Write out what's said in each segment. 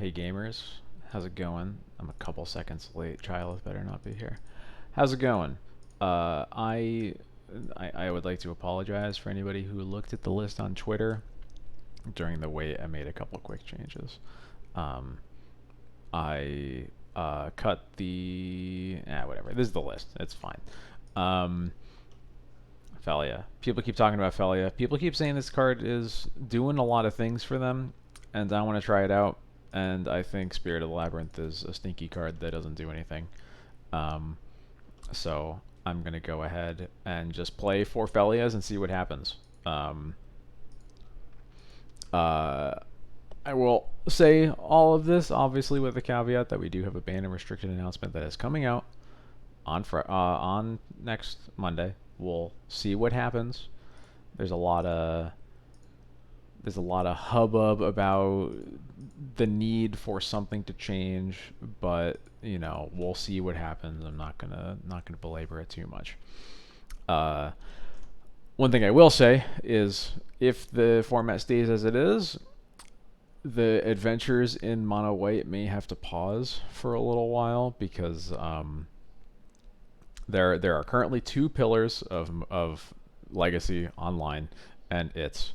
Hey gamers, how's it going? I'm a couple seconds late. Child better not be here. How's it going? Uh, I, I would like to apologize for anybody who looked at the list on Twitter during the wait. I made a couple quick changes. Um, I cut the whatever. This is the list. It's fine. Um, Phelia. People keep talking about Phelia. People keep saying this card is doing a lot of things for them, and I want to try it out. And I think Spirit of the Labyrinth is a stinky card that doesn't do anything. Um, so I'm gonna go ahead and just play 4 Phelias and see what happens. Um, uh, I will say all of this, obviously, with the caveat that we do have a banned and restricted announcement that is coming out on next Monday. We'll see what happens. There's a lot of hubbub about the need for something to change, but we'll see what happens. I'm not gonna belabor it too much. Uh, One thing I will say is if the format stays as it is, the adventures in mono white may have to pause for a little while because there are currently two pillars of legacy online, and it's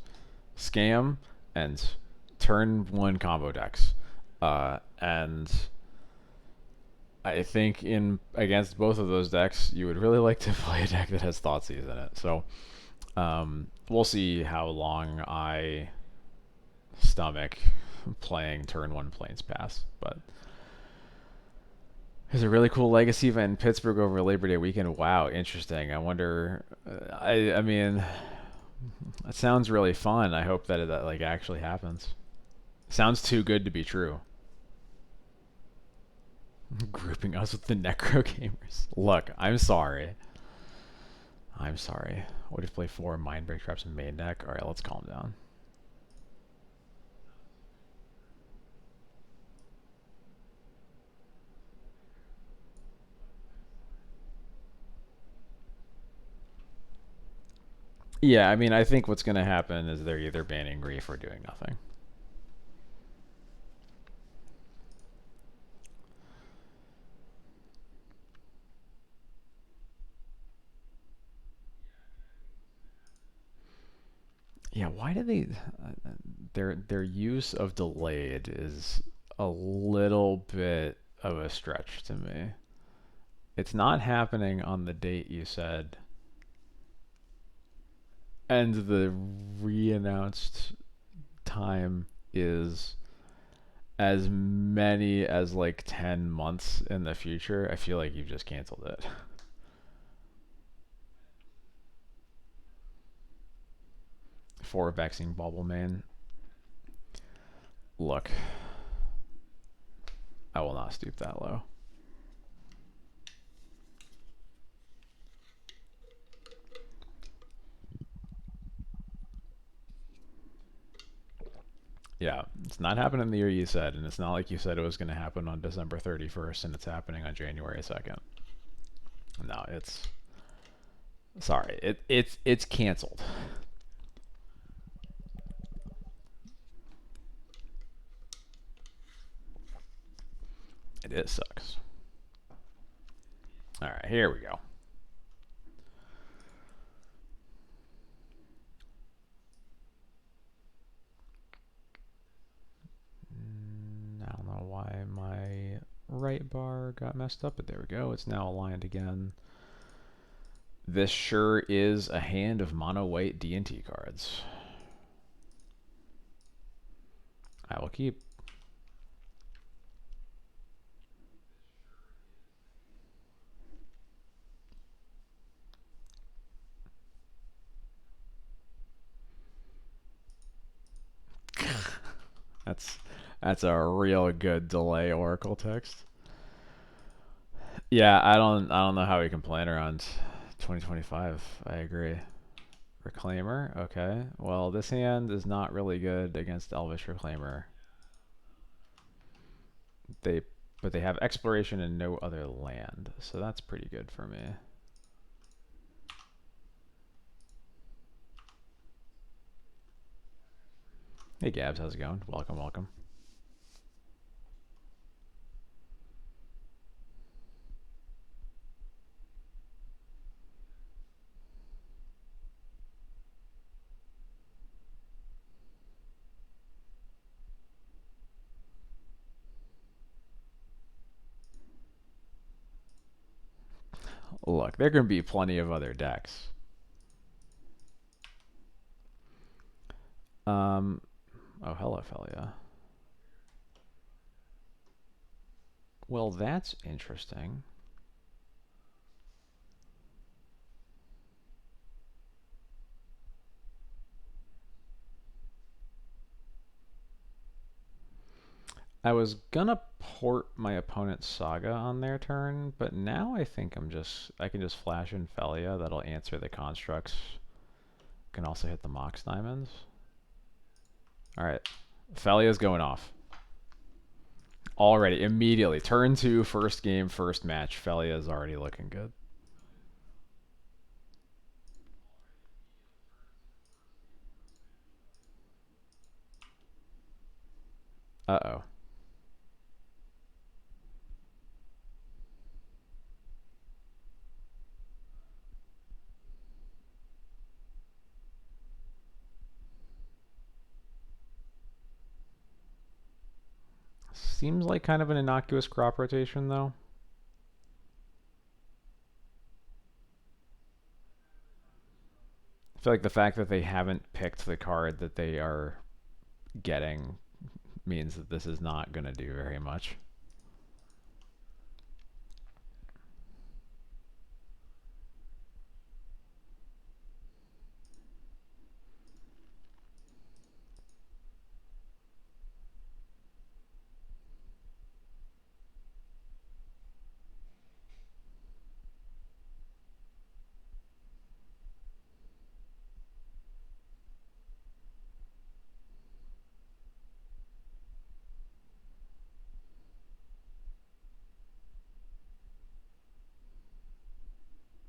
scam and turn one combo decks. And I think in against both of those decks, you would really like to play a deck that has Thoughtseize in it. So we'll see how long I stomach playing turn one Plains Pass. But there's a really cool legacy event in Pittsburgh over Labor Day weekend. Wow, interesting. I wonder. I mean, it sounds really fun. I hope that like actually happens. Sounds too good to be true. Grouping us with the Necro Gamers. Look, I'm sorry. I'm sorry. What if play 4 Mindbreak Traps in main deck? Alright, let's calm down. Yeah, I mean, I think what's going to happen is they're either banning Grief or doing nothing. Yeah, why do they? Their use of delayed is a little bit of a stretch to me. It's not happening on the date you said, and the re-announced time is as many as like 10 months in the future. I feel like you've just canceled it. For Vexing Bubble Man. Look, I will not stoop that low. Yeah, it's not happening the year you said, and it's not like you said it was going to happen on December 31st, and it's happening on January 2nd. No, it's sorry. It's canceled. It sucks. All right, here we go. I don't know why my right bar got messed up, but there we go. It's now aligned again. This sure is a hand of mono white D&T cards. I will keep. That's that's a real good delay Oracle text. Yeah, I don't know how we can plan around 2025. I agree. Reclaimer, okay. Well, this hand is not really good against Elvish Reclaimer. They but they have exploration and no other land, so that's pretty good for me. Hey Gabs, how's it going? Welcome, welcome. Look, there can be plenty of other decks. Oh, hello, Phelia. Well, that's interesting. I was gonna port my opponent's Saga on their turn, but now I think I can just flash in Phelia. That'll answer the constructs. Can also hit the Mox Diamonds. Alright. Phelia's going off. Already, immediately. Turn 2, first game, first match. Phelia is already looking good. Uh-oh. Seems like kind of an innocuous crop rotation, though. I feel like the fact that they haven't picked the card that they are getting means that this is not going to do very much.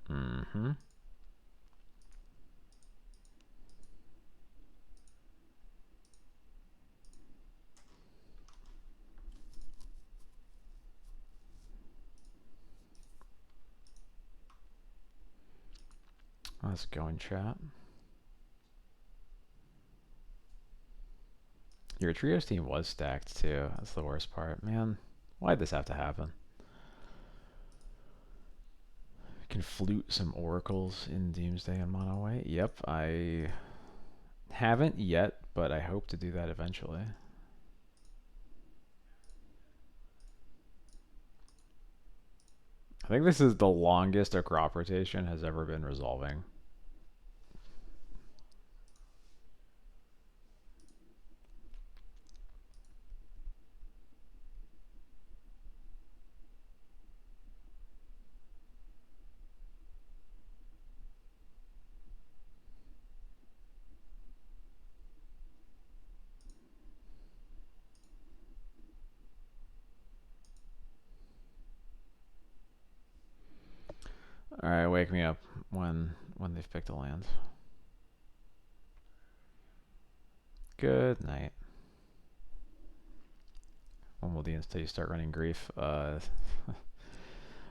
Mm-hmm. Let's go in chat. Your trios team was stacked too. That's the worst part. Man, why'd this have to happen? Can flute some oracles in Doomsday and Mono White. Yep, I haven't yet, but I hope to do that eventually. I think this is the longest a crop rotation has ever been resolving. Alright, wake me up when they've picked a land. Good night. When will the until you start running grief?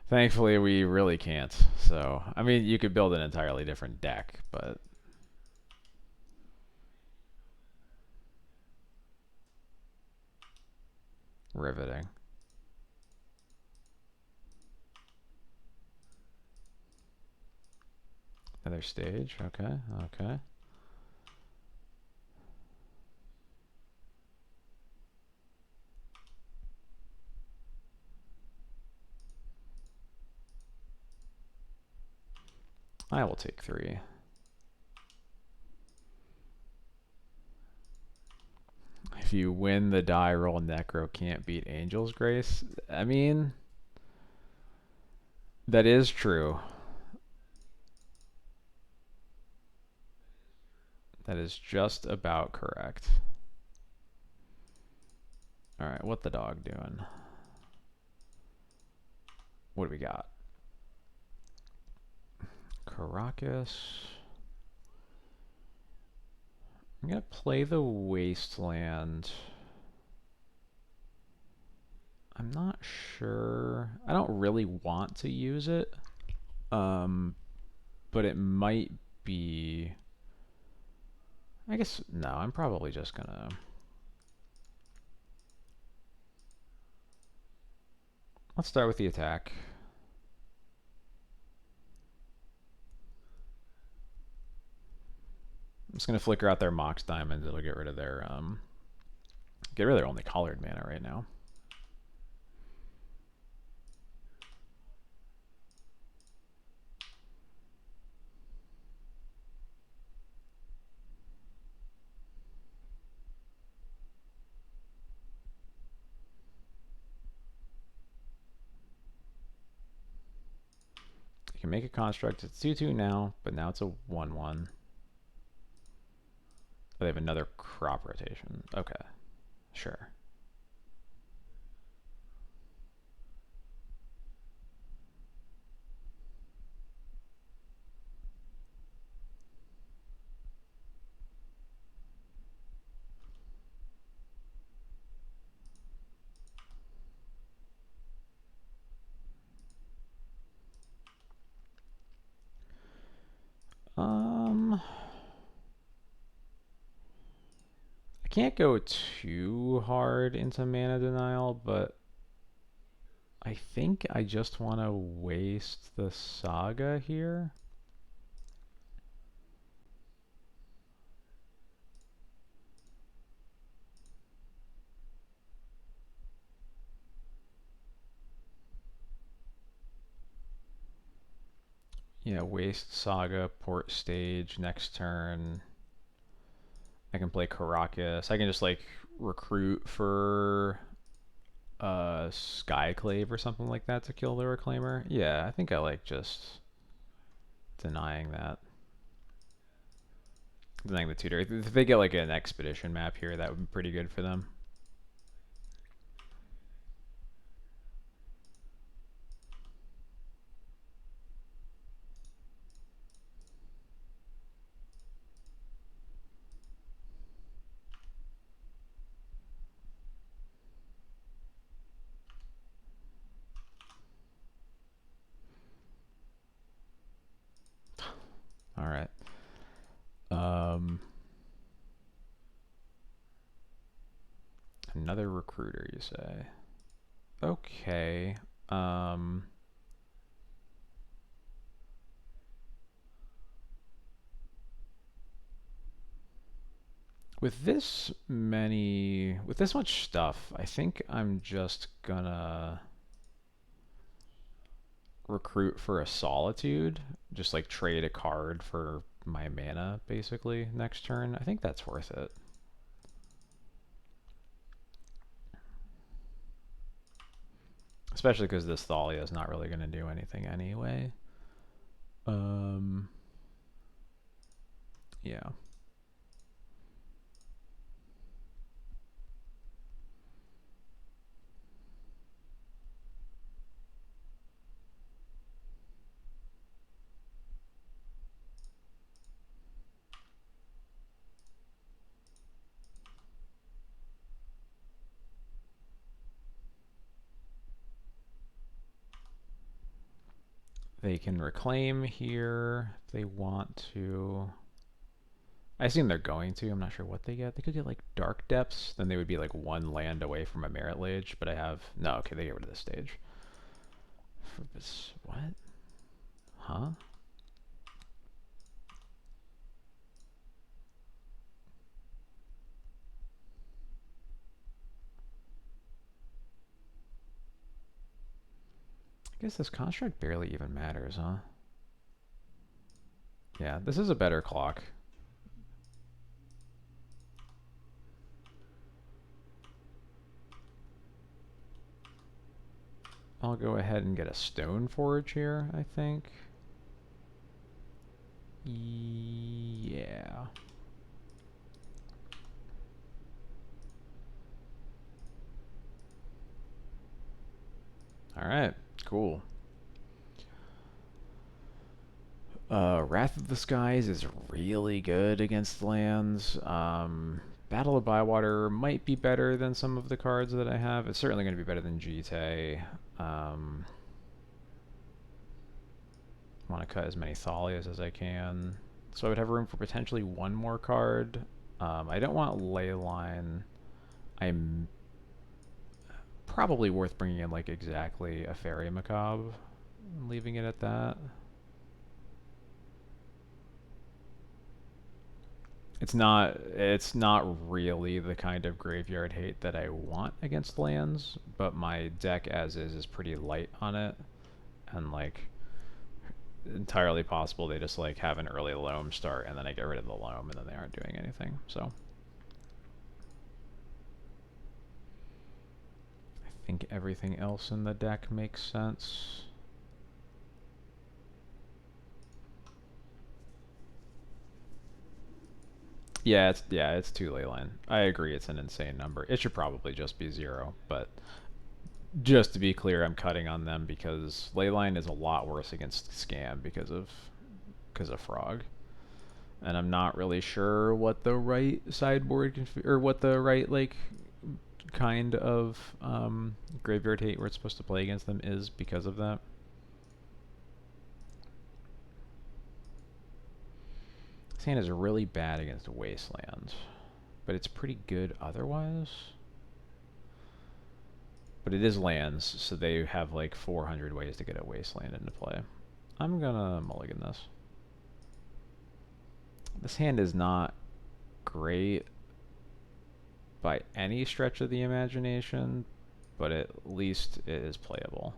Thankfully, we really can't. So, I mean, you could build an entirely different deck, but riveting. Another stage. Okay, okay. I will take 3. If you win the die roll, Necro can't beat Angel's Grace. I mean, that is true. That is just about correct. Alright, what the dog doing? What do we got? Caracas. I'm going to play the Wasteland. I'm not sure. I don't really want to use it. But it might be... I guess, no, I'm probably just going to... Let's start with the attack. just gonna flicker out their Mox Diamonds. It'll get rid of their only colored mana right now. You can make a construct. It's 2/2 now, but now it's a 1/1. They have another crop rotation. Okay, sure. I can't go too hard into mana denial, but I think I just want to waste the Saga here. Yeah, waste Saga, port stage, next turn. I can play Caracas. I can just like recruit for Skyclave or something like that to kill the Reclaimer. Yeah, I think I like just denying that. Denying the tutor. If they get like an expedition map here, that would be pretty good for them. All right. Another recruiter, you say? Okay. With this much stuff, I think I'm just gonna recruit for a Solitude, just like trade a card for my mana basically next turn. I think that's worth it. Especially because this Thalia is not really going to do anything anyway. Yeah. They can reclaim here if they want to. I assume they're going to. I'm not sure what they get. They could get like Dark Depths. Then they would be like one land away from a Merit Lage. But I have... No, okay, they get rid of this stage. For this... What? Huh? I guess this construct barely even matters, huh? Yeah, this is a better clock. I'll go ahead and get a Stone Forge here, I think. Yeah. Alright, cool. Wrath of the Skies is really good against lands. Battle of Bywater might be better than some of the cards that I have. It's certainly going to be better than Jite. Want to cut as many Thalias as I can. So I would have room for potentially one more card. I don't want Leyline. I'm probably worth bringing in like exactly a Fairy Macabre. Leaving it at that. it's not really the kind of graveyard hate that I want against lands, but my deck as is pretty light on it, and like entirely possible they just like have an early loam start and then I get rid of the loam and then they aren't doing anything. So I think everything else in the deck makes sense. Yeah, it's 2 leyline. I agree it's an insane number. It should probably just be 0, but just to be clear, I'm cutting on them because leyline is a lot worse against scam because of frog. And I'm not really sure what the right sideboard or what the right like kind of graveyard hate we're supposed to play against them is because of that. This hand is really bad against Wasteland, but it's pretty good otherwise. But it is lands, so they have like 400 ways to get a Wasteland into play. I'm gonna mulligan this. This hand is not great by any stretch of the imagination, but at least it is playable.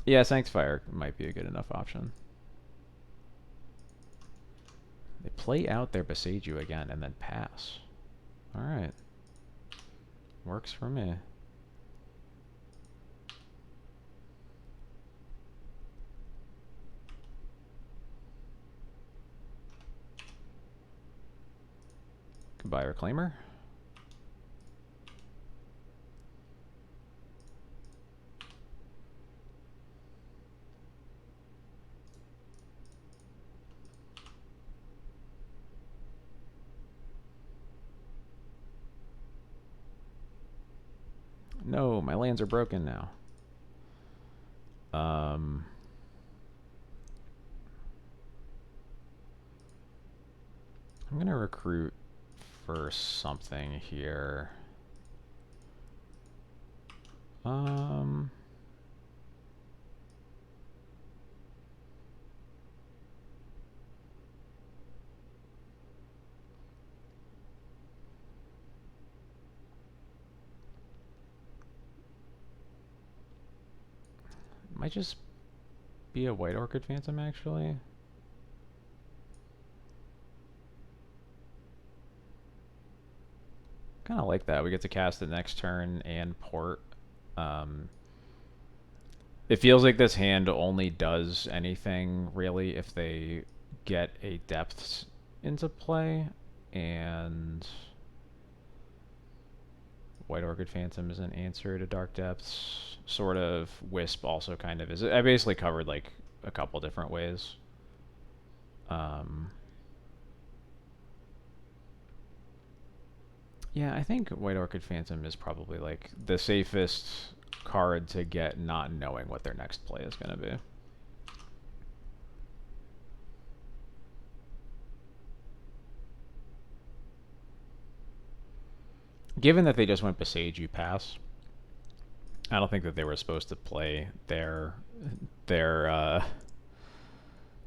Yeah, Sanctifier might be a good enough option. They play out their Beseiju again and then pass. Alright. Works for me. Goodbye, Reclaimer. No, my lands are broken now. I'm gonna recruit for something here. Might just be a White Orchid Phantom, actually. Kind of like that. We get to cast it next turn and port. It feels like this hand only does anything, really, if they get a depths into play, and White Orchid Phantom is an answer to Dark Depths. Sort of. Wisp also kind of is. I basically covered like a couple different ways. Yeah, I think White Orchid Phantom is probably like the safest card to get not knowing what their next play is going to be. Given that they just went Beseiju pass, I don't think that they were supposed to play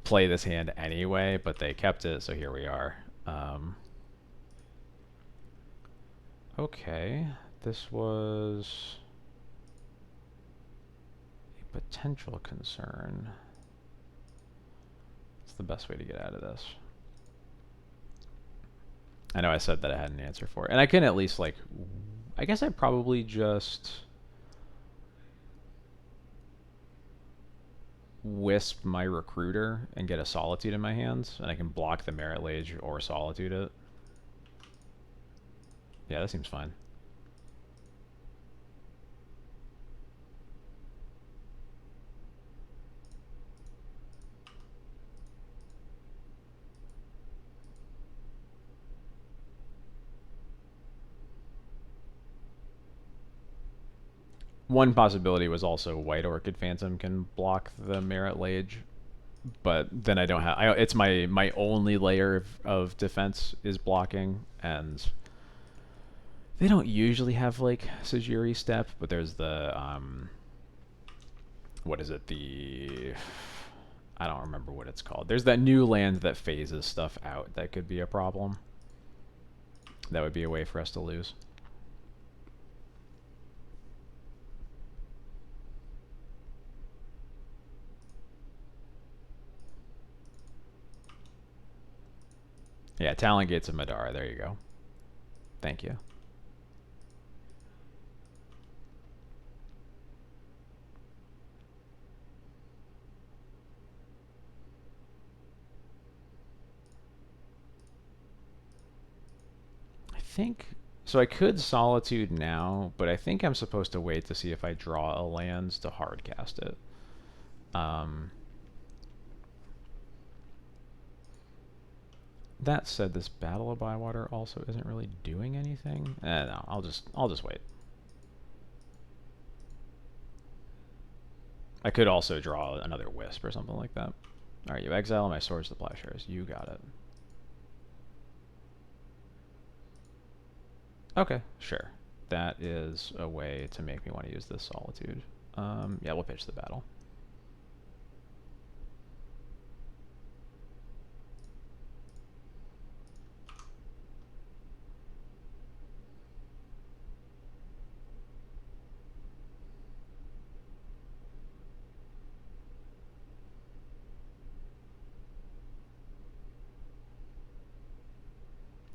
play this hand anyway, but they kept it, so here we are. Okay, this was a potential concern. What's the best way to get out of this? I know I said that I had an answer for it, and I can at least like, I guess I probably just wisp my recruiter and get a Solitude in my hands, and I can block the Merit Lage or Solitude it. Yeah, that seems fine. One possibility was also White Orchid Phantom can block the Merit Lage, but then I don't have. It's my only layer of defense is blocking, and they don't usually have like Sajiri Step, but there's the what is it, the I don't remember what it's called. There's that new land that phases stuff out. That could be a problem. That would be a way for us to lose. Yeah, Talon Gates of Madara. There you go. Thank you. I think... So I could Solitude now, but I think I'm supposed to wait to see if I draw a land to hardcast it. That said, this Battle of Bywater also isn't really doing anything. No, I'll just wait. I could also draw another Wisp or something like that. Alright, you exile my Swords to Plowshares. You got it. Okay, sure. That is a way to make me want to use this Solitude. Yeah, we'll pitch the battle.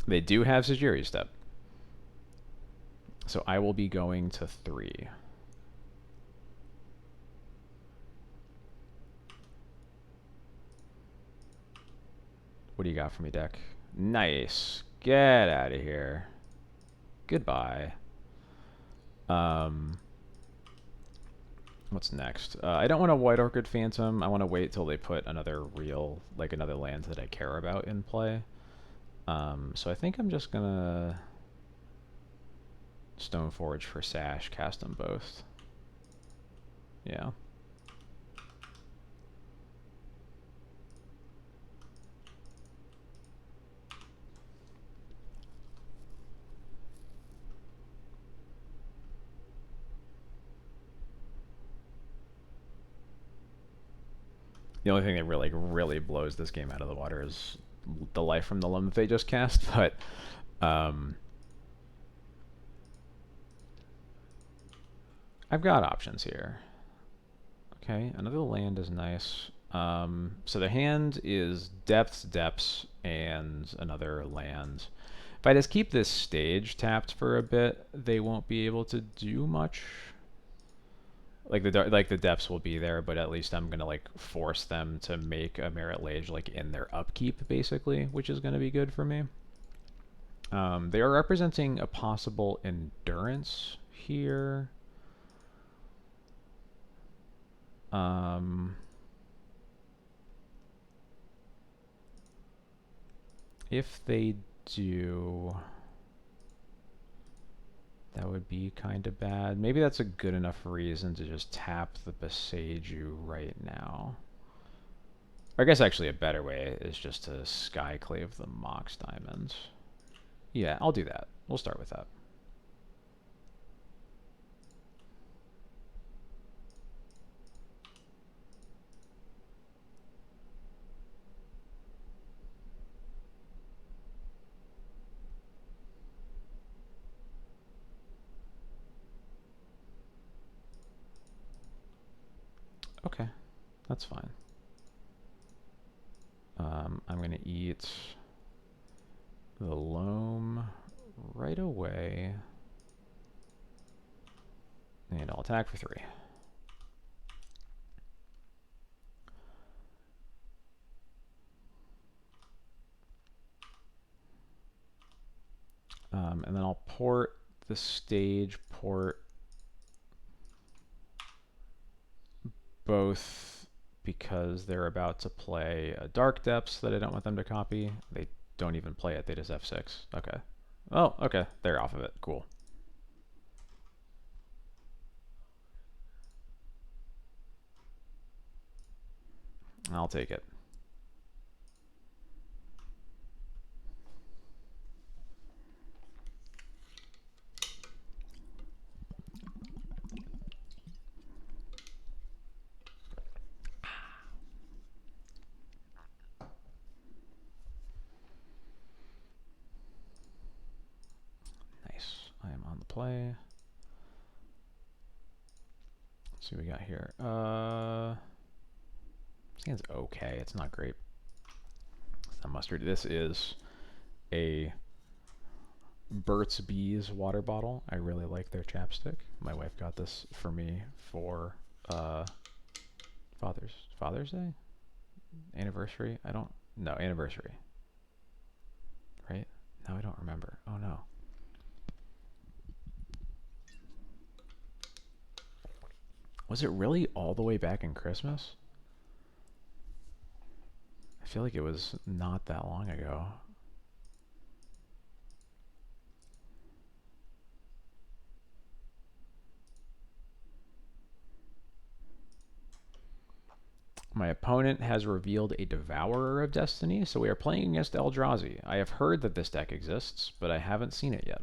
They do have Sajiri Step. So I will be going to 3. What do you got for me, deck? Nice. Get out of here. Goodbye. What's next? I don't want a White Orchid Phantom. I want to wait till they put another real, like another land that I care about in play. So I think I'm just gonna Stoneforge for Sash, cast them both. Yeah. The only thing that really blows this game out of the water is the Life from the Limb they just cast, but I've got options here. Okay, another land is nice. So the hand is depths, and another land. If I just keep this stage tapped for a bit, they won't be able to do much. Like the depths will be there, but at least I'm gonna like force them to make a Merit Lage like in their upkeep basically, which is gonna be good for me. They are representing a possible endurance here. If they do, that would be kind of bad. Maybe that's a good enough reason to just tap the Beseiju right now. Or I guess actually a better way is just to Skyclave the Mox Diamond. Yeah, I'll do that. We'll start with that. Okay, that's fine. I'm going to eat the loam right away. And I'll attack for 3. And then I'll port the stage port both because they're about to play a Dark Depths that I don't want them to copy. They don't even play it, they just F6. Okay. Oh, okay. They're off of it. Cool. I'll take it. play. Let's see what we got here. This hand's okay. It's not great. It's not mustard. This is a Burt's Bees water bottle. I really like their chapstick. My wife got this for me for Father's Day? Anniversary? I don't no, anniversary. Right? No, I don't remember. Oh no. Was it really all the way back in Christmas? I feel like it was not that long ago. My opponent has revealed a Devourer of Destiny, so we are playing against Eldrazi. I have heard that this deck exists, but I haven't seen it yet.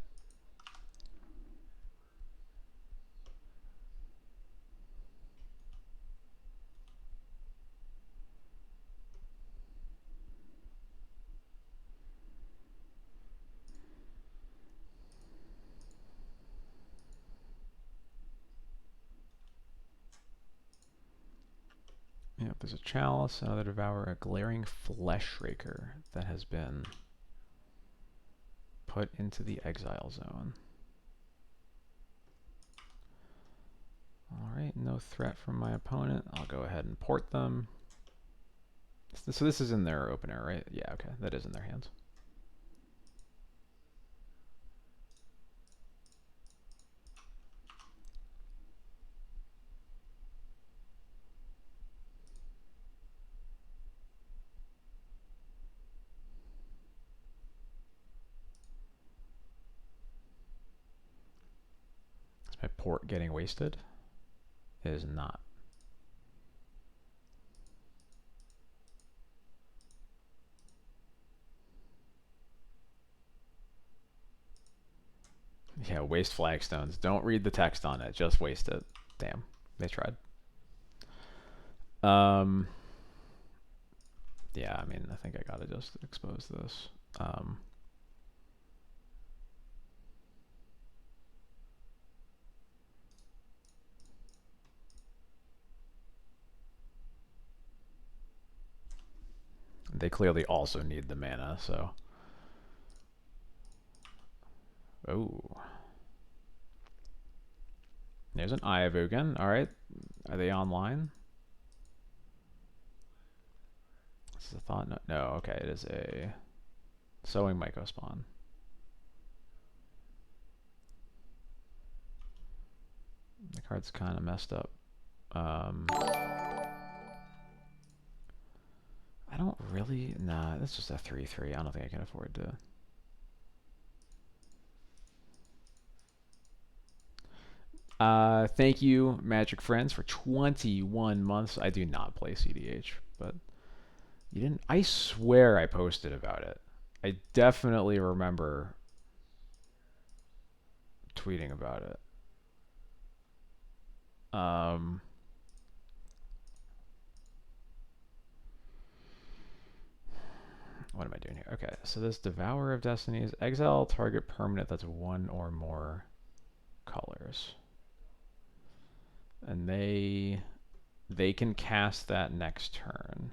Yep, there's a Chalice, another Devourer, a Glaring Fleshraker that has been put into the exile zone. Alright, no threat from my opponent. I'll go ahead and port them. So this is in their opener, right? Yeah, okay, that is in their hands. Is my port getting wasted? It is not. Yeah, waste flagstones. Don't read the text on it. Just waste it. Damn, they tried. Yeah, I mean, I think I gotta just expose this. They clearly also need the mana, so. Oh. There's an Eye of Ugin. Alright. Are they online? This is a thought. No, no, okay, it is a Sowing Mycospawn. The card's kind of messed up. I don't really. Nah, that's just a 3/3. I don't think I can afford to. Thank you, Magic Friends, for 21 months. I do not play CDH, but you didn't. I swear I posted about it. I definitely remember tweeting about it. What am I doing here? Okay, so this Devourer of Destinies, exile target permanent that's one or more colors. And they can cast that next turn.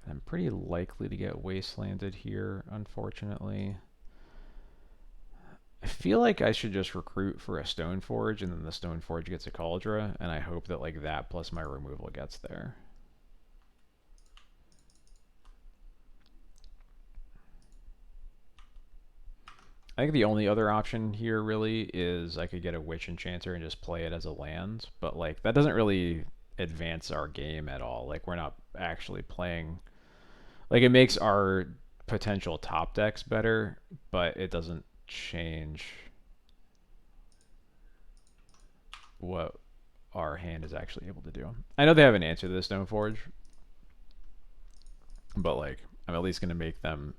I'm pretty likely to get wastelanded here, unfortunately. I feel like I should just recruit for a Stoneforge, and then the Stoneforge gets a Cauldra, and I hope that like that plus my removal gets there. I think the only other option here really is I could get a Witch Enchanter and just play it as a land, but like that doesn't really advance our game at all. Like we're not actually playing. Like it makes our potential top decks better, but it doesn't change what our hand is actually able to do. I know they have an answer to the Stoneforge, but like I'm at least gonna make them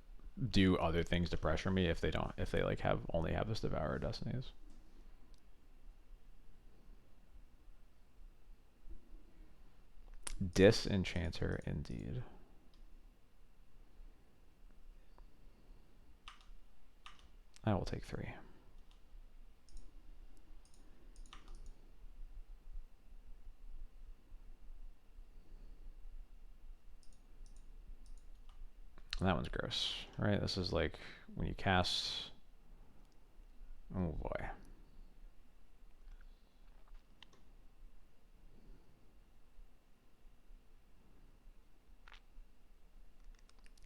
do other things to pressure me if they don't, if they like have only have this Devourer Destinies. Disenchanter, indeed. I will take 3. That one's gross, right? This is like when you cast. Oh boy.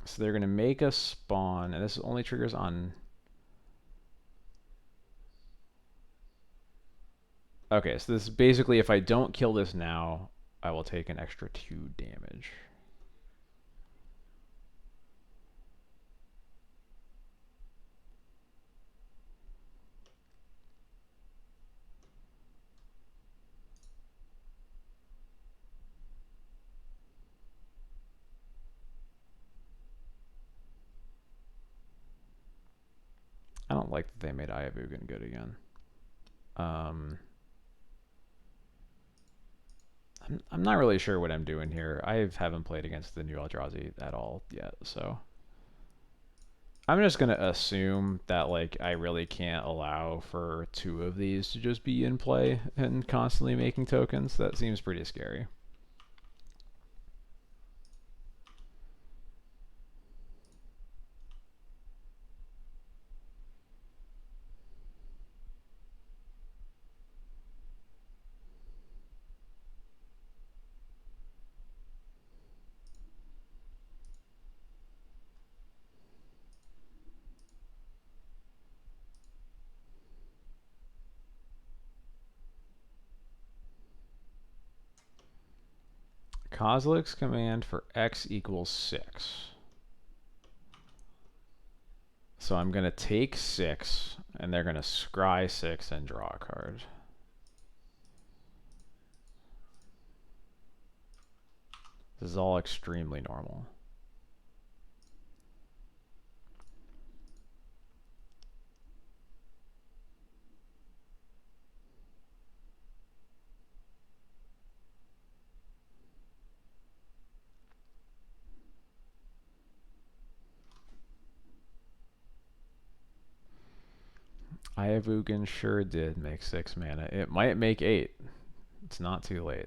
So they're going to make us spawn, and this only triggers on. Okay, so this is basically if I don't kill this now, I will take an extra 2 damage. I don't like that they made Ayabugan good again. I'm not really sure what I'm doing here. I haven't played against the new Eldrazi at all yet, so I'm just gonna assume that like I really can't allow for 2 of these to just be in play and constantly making tokens. That seems pretty scary. Kozilek's command for X equals 6. So I'm going to take 6, and they're going to scry 6 and draw a card. This is all extremely normal. Ayavugan sure did make 6 mana. It might make 8. It's not too late.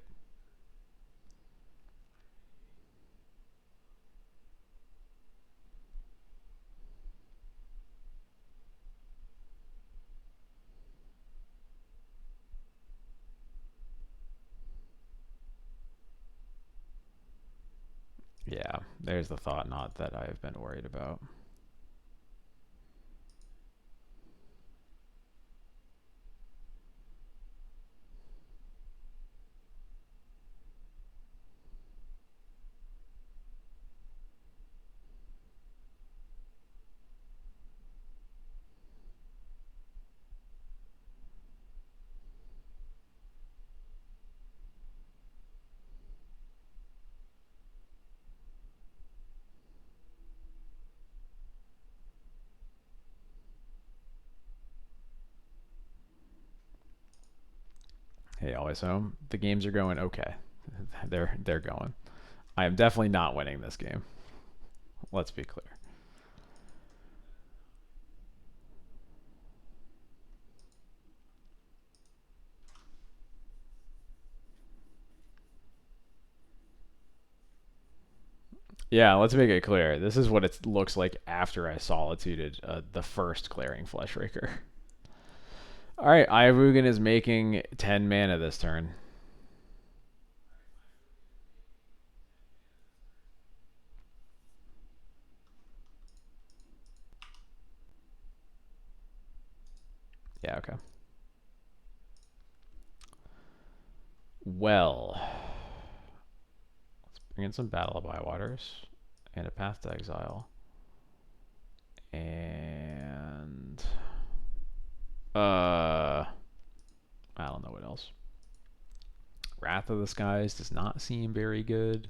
Yeah, there's the thought knot that I've been worried about. Hey, always home. The games are going okay. They're going. I am definitely not winning this game. Let's be clear. Yeah, let's make it clear. This is what it looks like after I solituted the first Glaring Fleshraker. Alright, Ayavugan is making 10 mana this turn. Yeah, okay. Well, let's bring in some Battle of Bywaters and a Path to Exile. And I don't know what else. Wrath of the Skies does not seem very good.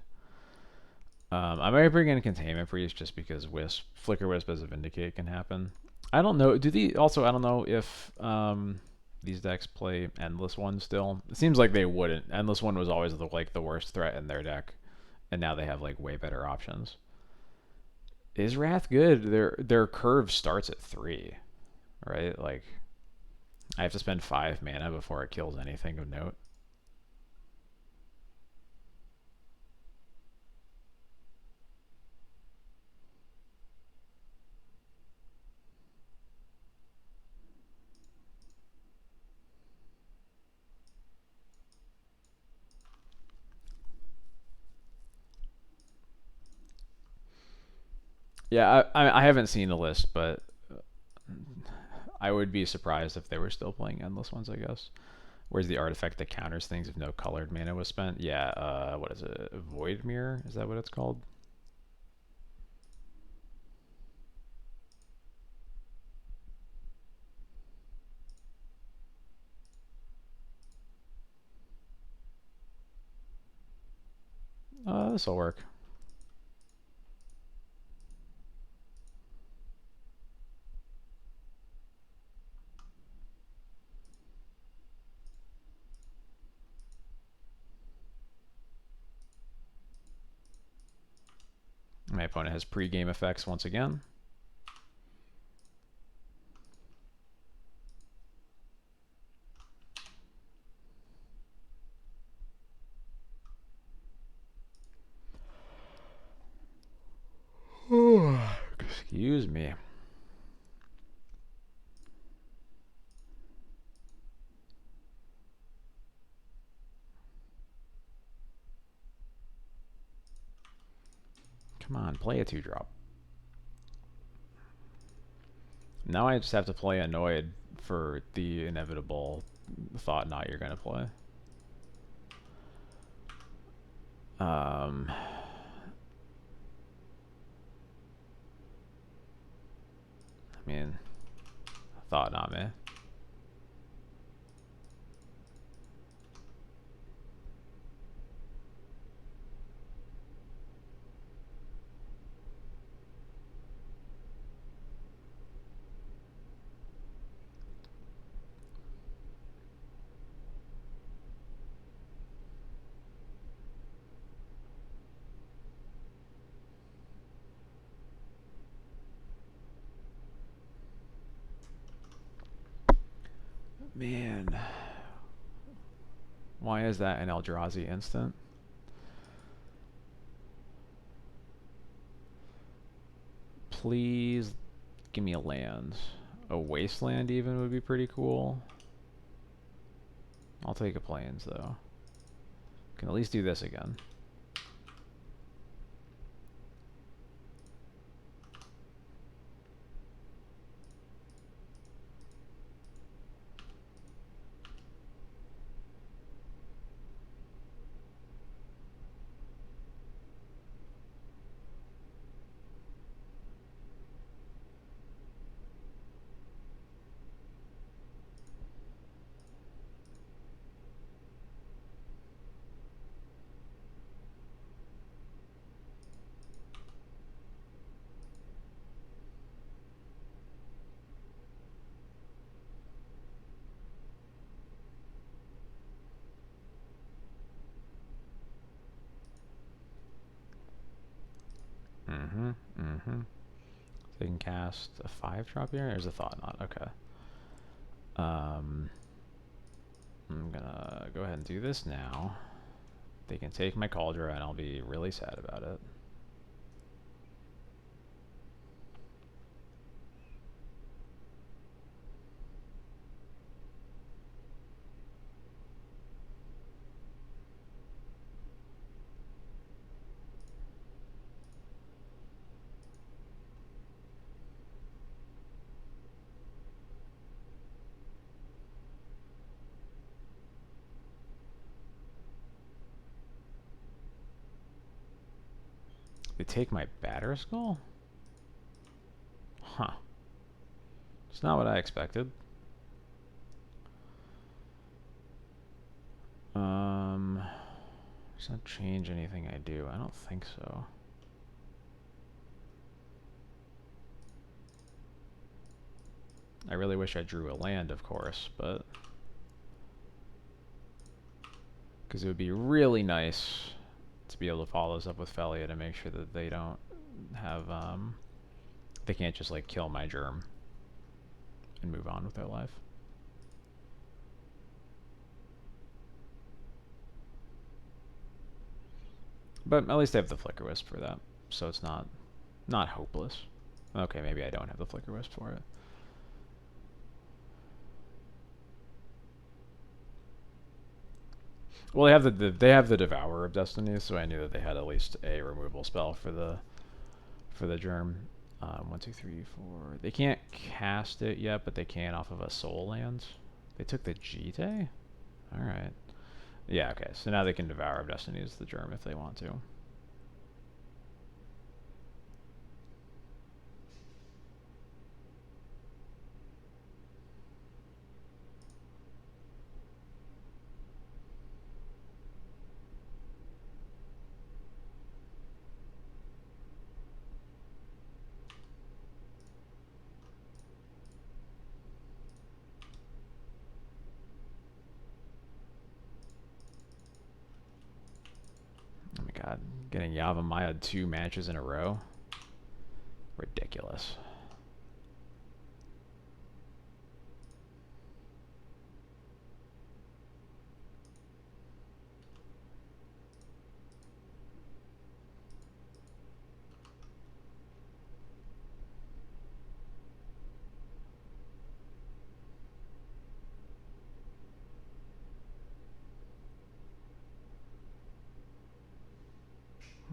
I might bring in Containment Priest just because Flicker Wisp as a Vindicate can happen. I don't know. I don't know if these decks play Endless One still. It seems like they wouldn't. Endless One was always the worst threat in their deck, and now they have like way better options. Is Wrath good? Their curve starts at 3, right? Like I have to spend 5 mana before it kills anything of note. Yeah, I haven't seen the list, but I would be surprised if they were still playing Endless Ones, I guess. Where's the artifact that counters things if no colored mana was spent? Yeah, what is it? Void Mirror? Is that what it's called? This'll work. My opponent has pre-game effects once again. Excuse me. Come on, play a 2-drop. Now I just have to play Annoyed for the inevitable thought not you're gonna play. I mean, thought not me. Man. Why is that an Eldrazi instant? Please give me a land. A wasteland even would be pretty cool. I'll take a plains though. Can at least do this again. They can cast a 5-drop here? There's a thought not. Okay. I'm gonna go ahead and do this now. They can take my Cauldron and I'll be really sad about it. They take my Batterskull? Huh. It's not what I expected. Does that change anything I do? I don't think so. I really wish I drew a land, of course, but Because it would be really nice to be able to follow this up with Phelia to make sure that they don't have, they can't just like kill my germ and move on with their life. But at least they have the Flicker Wisp for that, so it's not hopeless. Okay, maybe I don't have the Flicker Wisp for it. Well, they have the Devourer of Destiny, so I knew that they had at least a removal spell for the germ. 1, 2, 3, 4. They can't cast it yet, but they can off of a Soul Land. They took the Jite? Alright. Yeah, okay, so now they can Devourer of Destiny as the germ if they want to. Oh my god, getting Yavimaya 2 matches in a row? Ridiculous.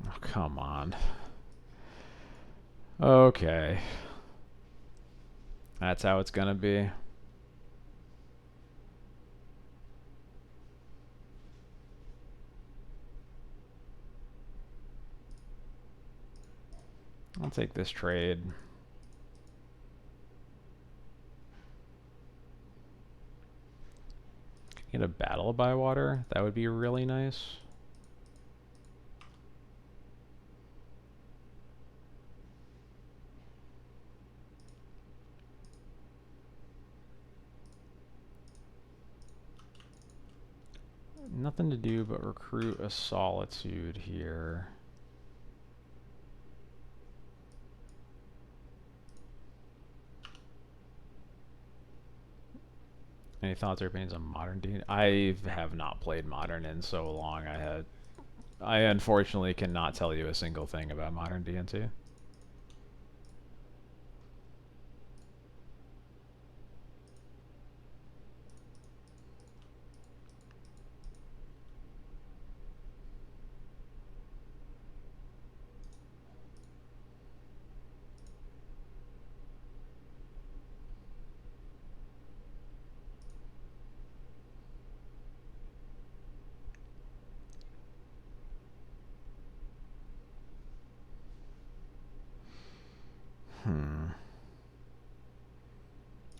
Oh, come on. Okay. That's how it's gonna be. I'll take this trade. Get a Battle by Water. That would be really nice. Nothing to do but recruit a Solitude here. Any thoughts or opinions on Modern D&D? I have not played Modern in so long. I unfortunately cannot tell you a single thing about Modern D&D.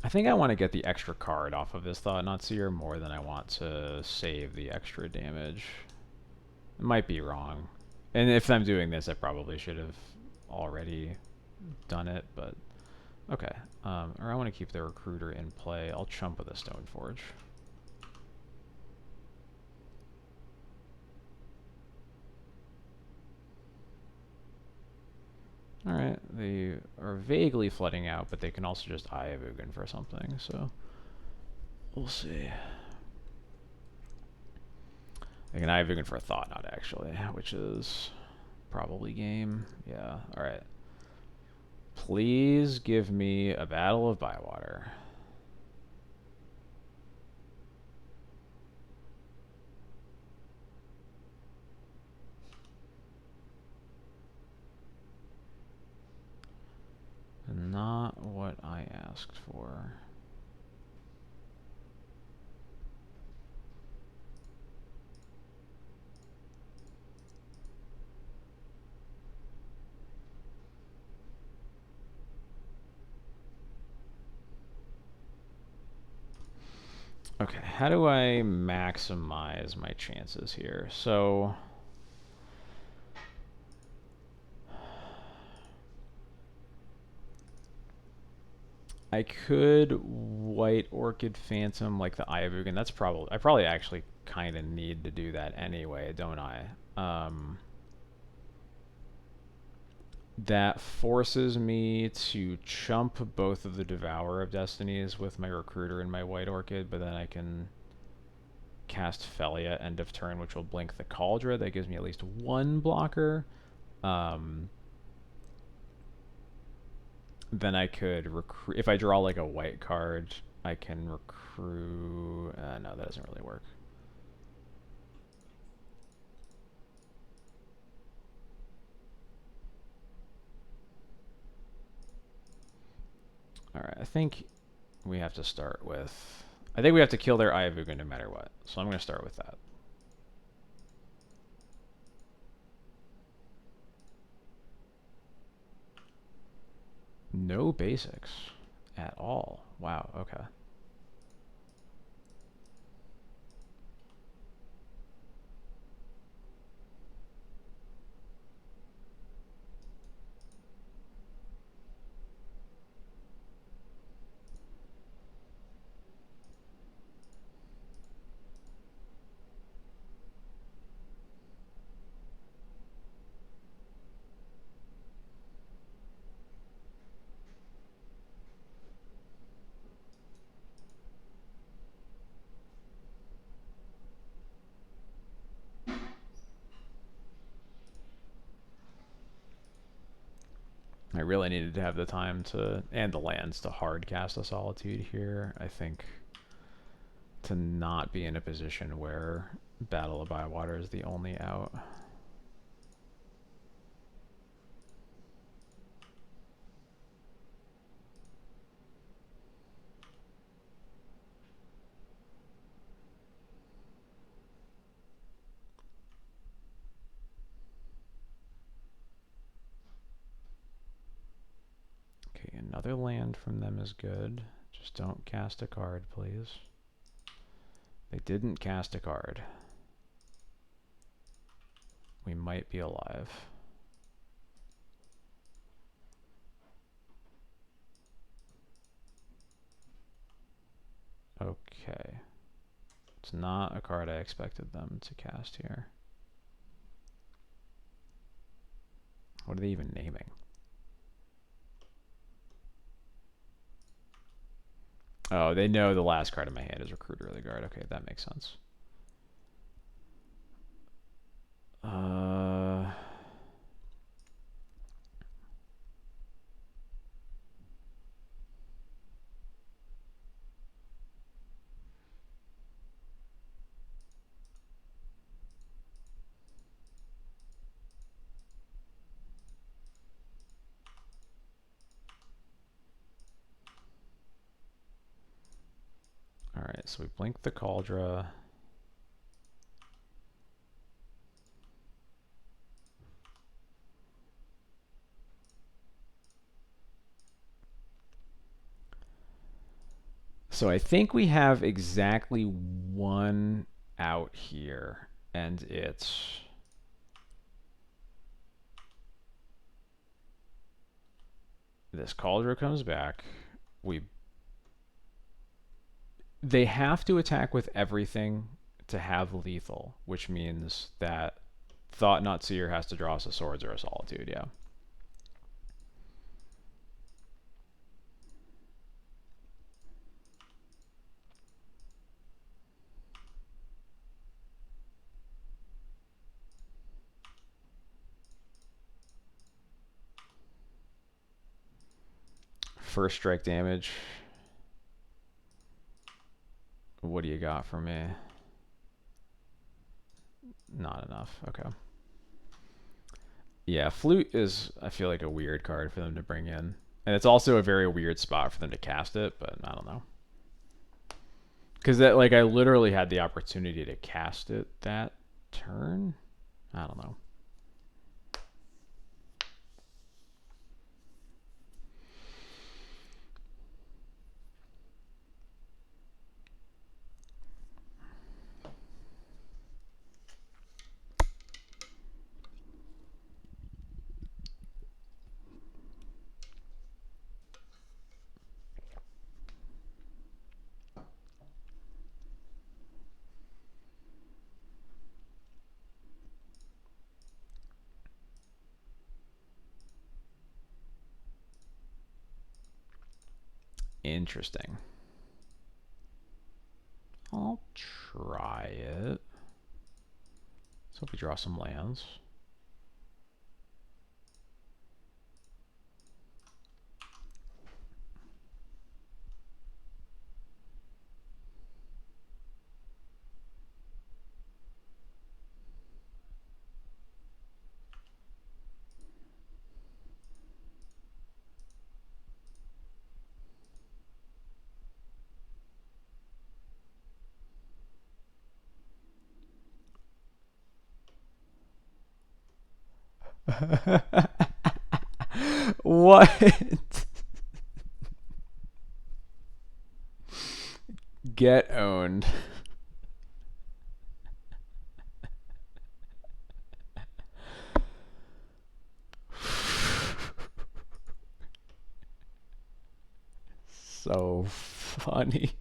I think I want to get the extra card off of this Thought-Knot Seer more than I want to save the extra damage. It might be wrong. And if I'm doing this, I probably should have already done it, but okay. Or I want to keep the Recruiter in play. I'll chump with a Stoneforge. Alright, they are vaguely flooding out, but they can also just Eye of Ugin for something, so we'll see. They can Eye of Ugin for a Thought-Knot, actually, which is probably game. Yeah, alright. Please give me a Battle of Bywater. Not what I asked for. Okay, how do I maximize my chances here? So I could White Orchid Phantom like the Eye of Ugin. That's probably, I probably actually kind of need to do that anyway, don't I? That forces me to chump both of the Devourer of Destinies with my Recruiter and my White Orchid, but then I can cast Phelia end of turn, which will blink the Cauldron. That gives me at least one blocker. Then I could recruit. If I draw like a white card, I can recruit. No, that doesn't really work. Alright, I think we have to start with... I think we have to kill their Ayavuga no matter what. So I'm going to start with that. No basics at all. Wow, okay. I really needed to have the time to, and the lands, to hard cast a Solitude here. I think to not be in a position where Battle of Bywater is the only out. Okay, another land from them is good. Just don't cast a card, please. They didn't cast a card. We might be alive. Okay. It's not a card I expected them to cast here. What are they even naming? Oh, they know the last card in my hand is Recruiter of the Guard. Okay, that makes sense. Alright, so we blink the Cauldron. So I think we have exactly one out here, and it's... This Cauldron comes back. They have to attack with everything to have lethal, which means that Thought-Knot Seer has to draw us a Swords or a Solitude, yeah. First strike damage. What do you got for me? Not enough. Okay. Yeah, Flute is, I feel like, a weird card for them to bring in. And it's also a very weird spot for them to cast it, but I don't know. Because that, like, I literally had the opportunity to cast it that turn. I don't know. Interesting. I'll try it. Let's hope we draw some lands. What? Get owned. So funny.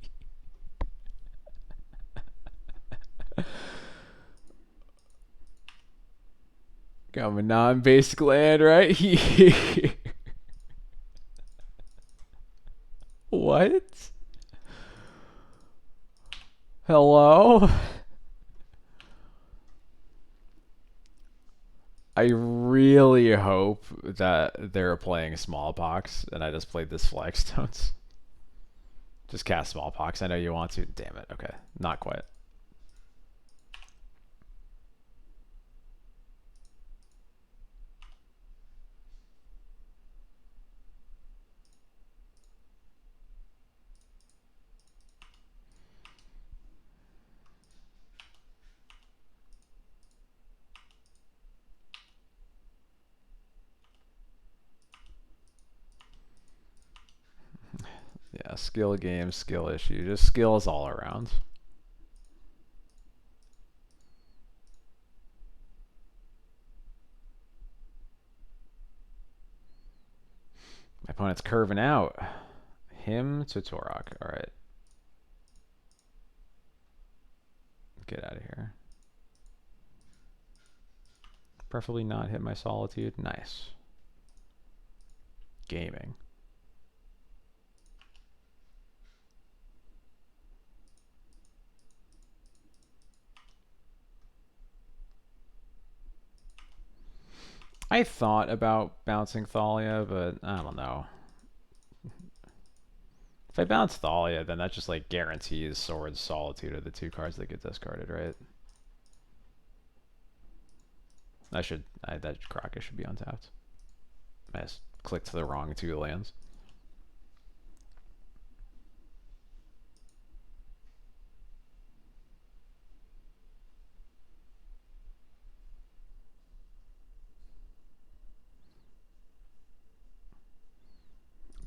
Got a non-basic land right here. What? Hello? I really hope that they're playing Smallpox and I just played this Flagstones. Just cast Smallpox. I know you want to. Damn it. Okay. Not quite. Yeah, skill game, skill issue. Just skills all around. My opponent's curving out. Him to Torok. Alright. Get out of here. Preferably not hit my Solitude. Nice. Gaming. I thought about bouncing Thalia, but I don't know. If I bounce Thalia, then that just like guarantees Swords, Solitude are the two cards that get discarded, right? That Kraka should be untapped. I just clicked the wrong two lands.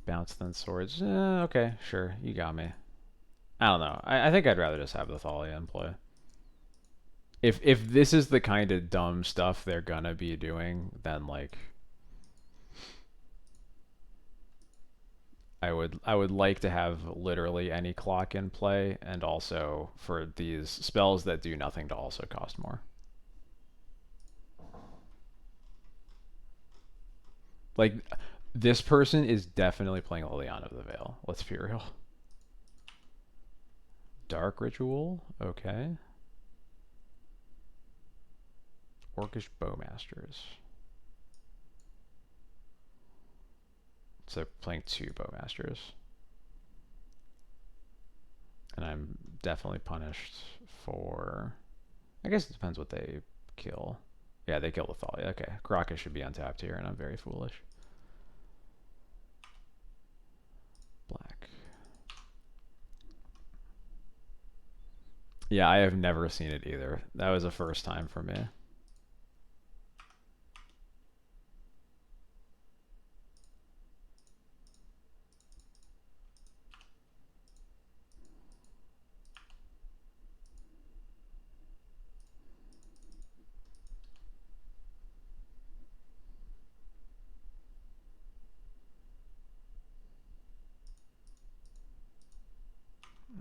Bounce then Swords. Okay, sure, you got me. I don't know. I think I'd rather just have the Thalia in play. If this is the kind of dumb stuff they're gonna be doing, then like I would like to have literally any clock in play, and also for these spells that do nothing to also cost more. Like, this person is definitely playing Liliana of the Veil. Let's be real. Dark Ritual, okay. Orcish Bowmasters. So playing two Bowmasters. And I'm definitely punished for... I guess it depends what they kill. Yeah, they kill the Thalia. Okay, Kraka should be untapped here, and I'm very foolish. Black. Yeah, I have never seen it either. That was a first time for me.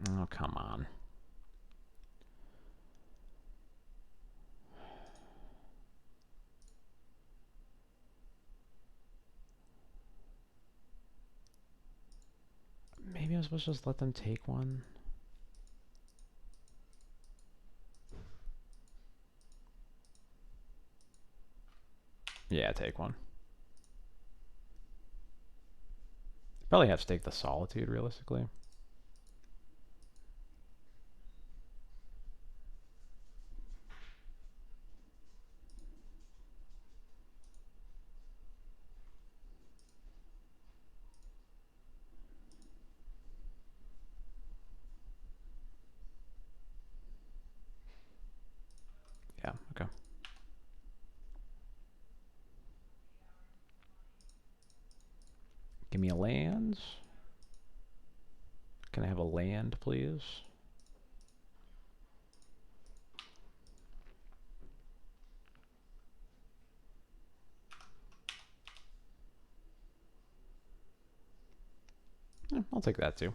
Oh, come on. I supposed to just let them take one? Yeah, take one. Probably have to take the Solitude, realistically. Yeah, okay. Give me a land. Can I have a land, please? Yeah, I'll take that too.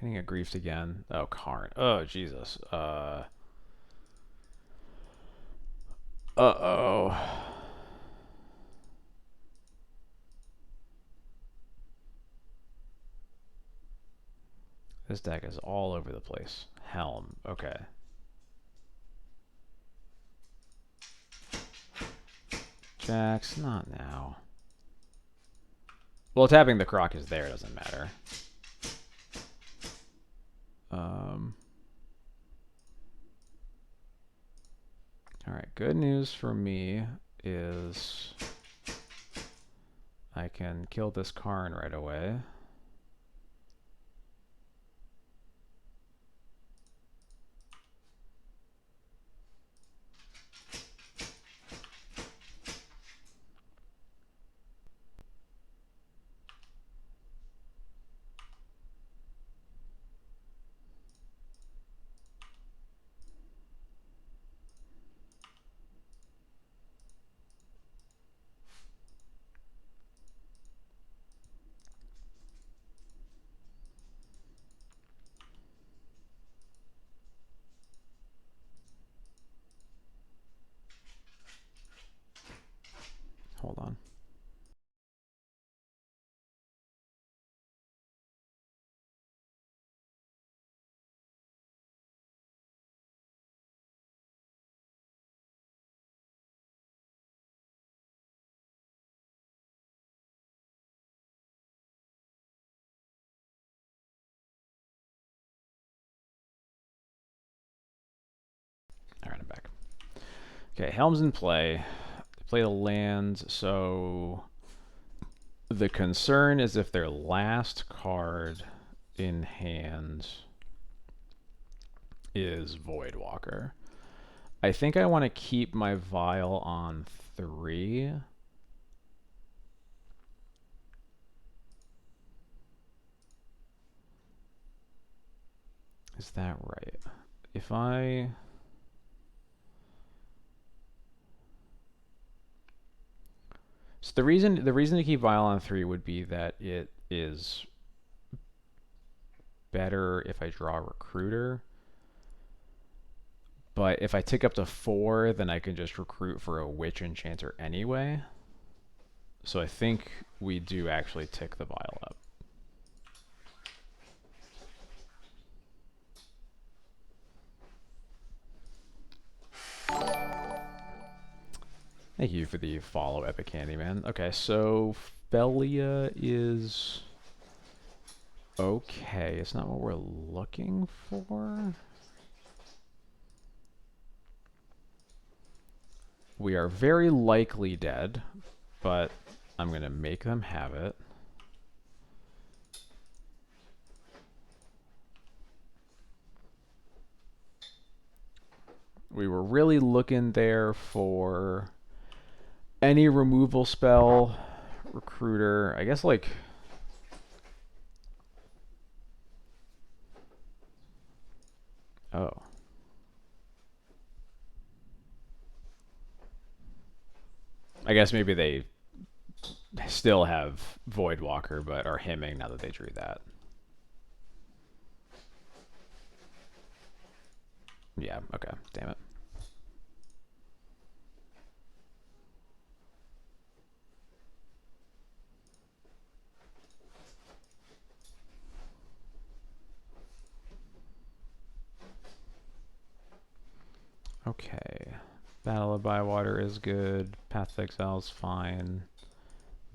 Getting aggrieved again. Oh, Karn. Oh, Jesus. Uh-oh. This deck is all over the place. Helm. Okay. Jax, not now. Well, tapping the Croc is there, doesn't matter. Alright, good news for me is I can kill this Karn right away. Hold on. Alright, I'm back. Okay, Helm's in play. Play the land, so the concern is if their last card in hand is Voidwalker. I think I want to keep my Vial on 3. Is that right? If I... So the reason to keep Vial on 3 would be that it is better if I draw a Recruiter. But if I tick up to 4, then I can just recruit for a Witch Enchanter anyway. So I think we do actually tick the Vial up. Thank you for the follow, Epic Candyman. Okay, so Phelia is okay. It's not what we're looking for. We are very likely dead, but I'm going to make them have it. We were really looking there for any removal spell, Recruiter. I guess like... Oh. I guess maybe they still have Voidwalker, but are hemming now that they drew that. Yeah, okay, damn it. Okay. Battle of Bywater is good. Path to Exile's fine.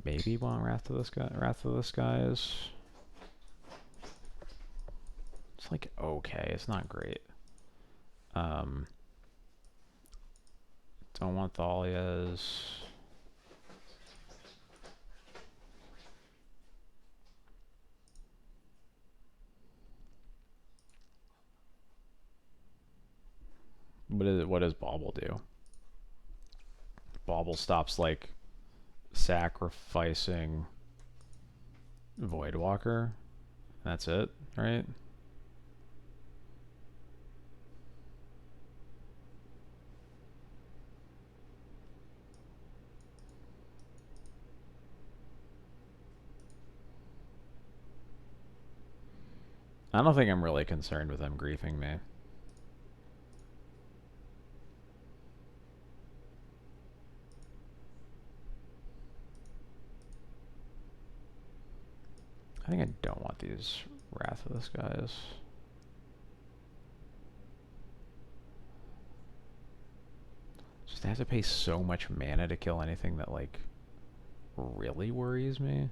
Maybe want Wrath of the Sky. Wrath of the Skies. It's like okay. It's not great. Don't want Thalia's. What does Bauble do? Bauble stops like sacrificing Voidwalker. That's it, right? I don't think I'm really concerned with them griefing me. I think I don't want these Wrath of the Skies. Just have to pay so much mana to kill anything that like really worries me.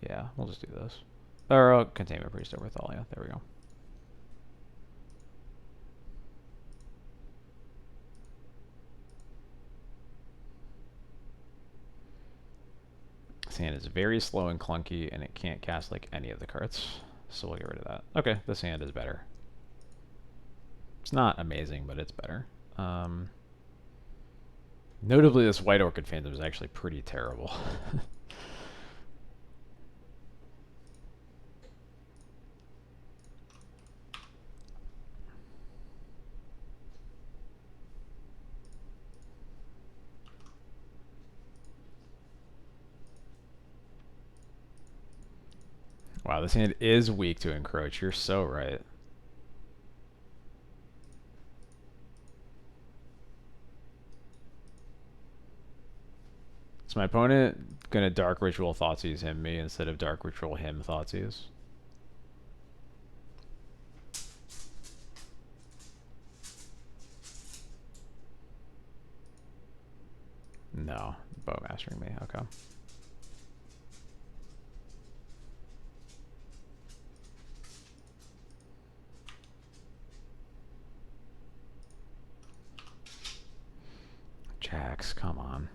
Yeah, we'll just do this. Or Containment Priest over Thalia. There we go. Sand is very slow and clunky, and it can't cast like any of the cards. So we'll get rid of that. Okay, the sand is better. It's not amazing, but it's better. Notably, this White Orchid Phantom is actually pretty terrible. Wow, this hand is weak to encroach. You're so right. Is my opponent gonna Dark Ritual Thoughtseize him me instead of Dark Ritual him Thoughtseize? No, Bowmastering me. Okay. Jax, come on.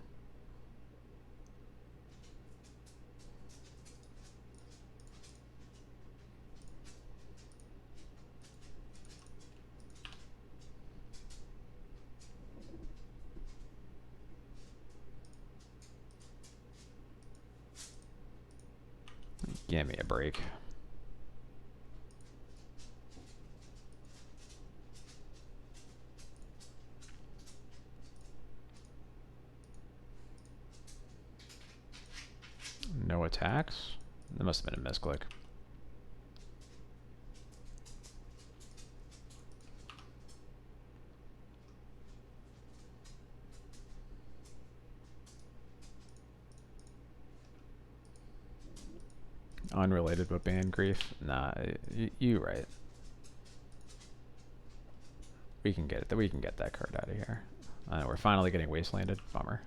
Give me a break. No attacks? That must have been a misclick. Unrelated but banned grief? Nah, you right. We can get it. We can get that card out of here. We're finally getting wastelanded. Bummer.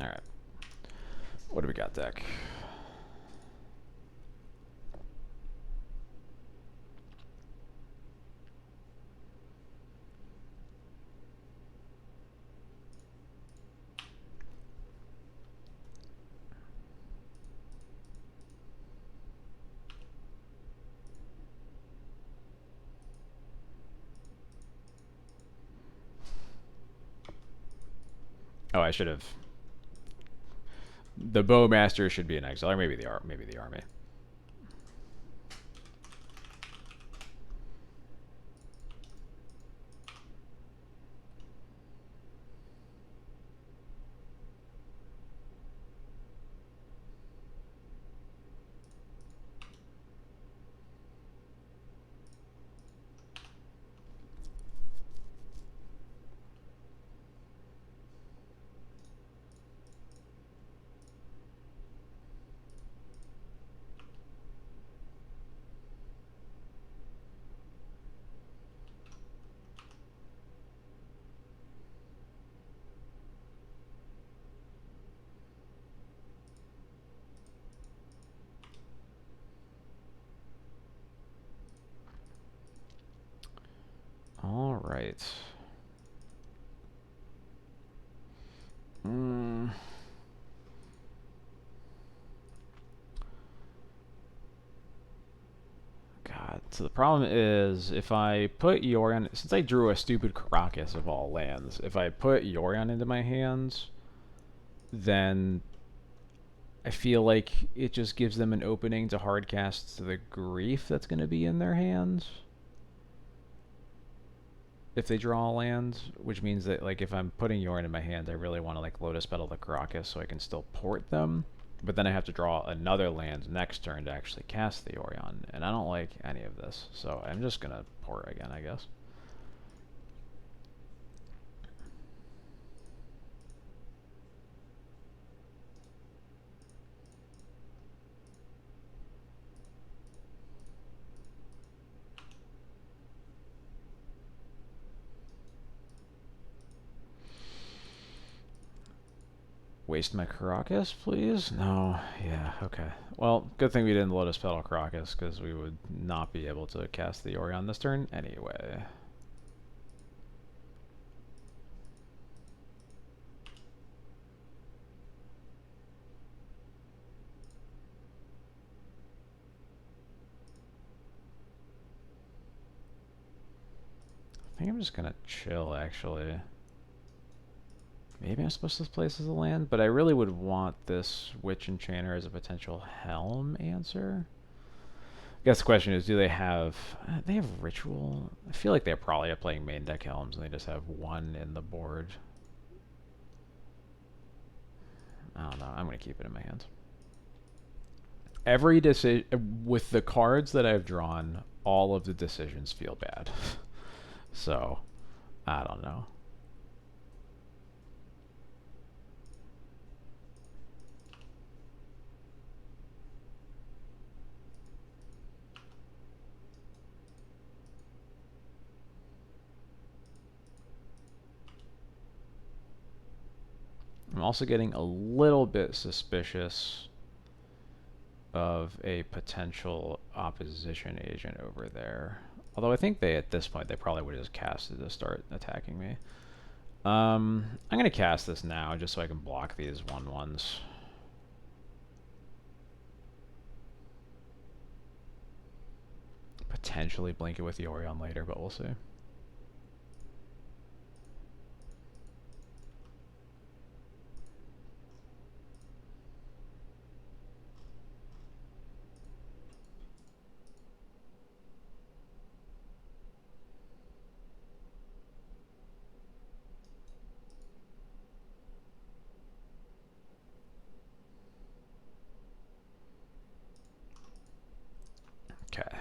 Alright. What do we got, deck? Oh, I should have. The Bowmaster should be an exile, or maybe the army. All right. God. So the problem is, if I put Yorion, since I drew a stupid Caracas of all lands, if I put Yorion into my hands, then I feel like it just gives them an opening to hardcast the Grief that's going to be in their hands if they draw a land, which means that, like, if I'm putting Yorion in my hand, I really want to, like, Lotus Petal the Caracas so I can still port them. But then I have to draw another land next turn to actually cast the Yorion, and I don't like any of this, so I'm just going to port again, I guess. Waste my Caracas, please? No. Yeah, okay. Well, good thing we didn't Lotus Petal Caracas, because we would not be able to cast the Yorion this turn anyway. I think I'm just gonna chill, actually. Maybe I'm supposed to place as a land, but I really would want this Witch Enchanter as a potential Helm answer. I guess the question is, do they have... they have Ritual? I feel like they probably are playing main deck Helms, and they just have one in the board. I don't know. I'm going to keep it in my hands. Every decision... with the cards that I've drawn, all of the decisions feel bad. So, I don't know. I'm also getting a little bit suspicious of a potential opposition agent over there. Although I think they, at this point, they probably would have just casted to start attacking me. I'm going to cast this now just so I can block these 1/1s. Potentially blink it with Yorion later, but we'll see. Okay.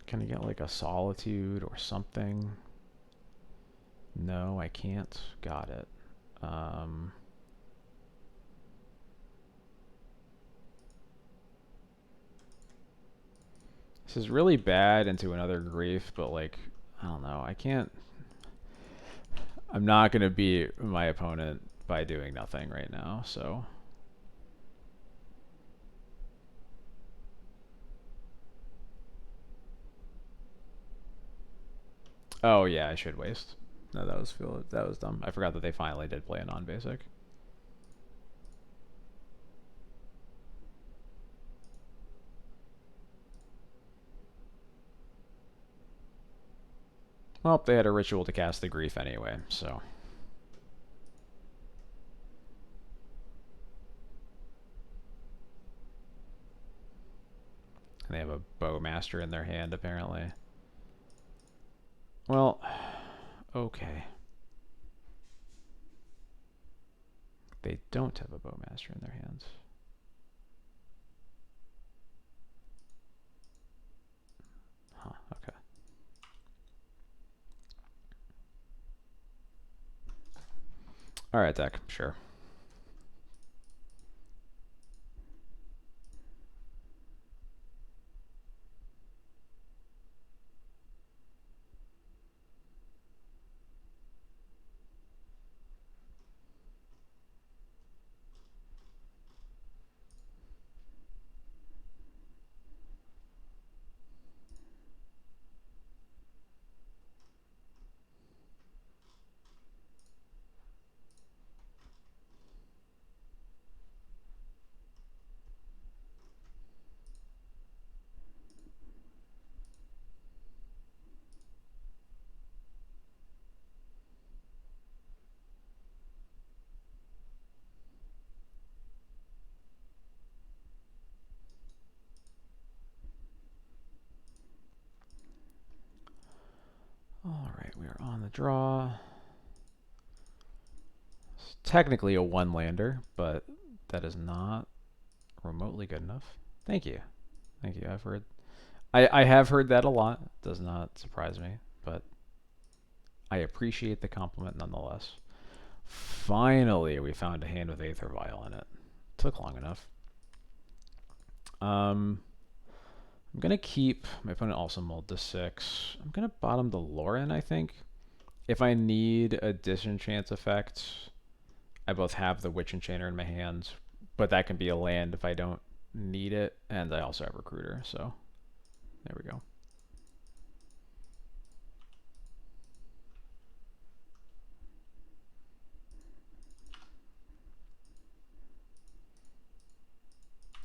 Can I get like a Solitude or something? No, I can't. Got it. This is really bad into another Grief, but like, I don't know. I can't... I'm not going to beat my opponent by doing nothing right now, so... Oh yeah, I should waste. No, that was dumb. I forgot that they finally did play a non-basic. Well, they had a ritual to cast the grief anyway, so. And they have a bowmaster in their hand, apparently. Well, okay. They don't have a bowmaster in their hands. Huh, okay. Alright, deck, sure. Alright, we are on the draw. It's technically a one-lander, but that is not remotely good enough. Thank you. Thank you. I have heard that a lot. It does not surprise me, but I appreciate the compliment nonetheless. Finally, we found a hand with Aether Vial in it. Took long enough. I'm gonna keep my opponent also mulled to 6. I'm gonna bottom the Lauren, I think. If I need a disenchant effect, I both have the Witch Enchanter in my hand, but that can be a land if I don't need it, and I also have Recruiter, so there we go.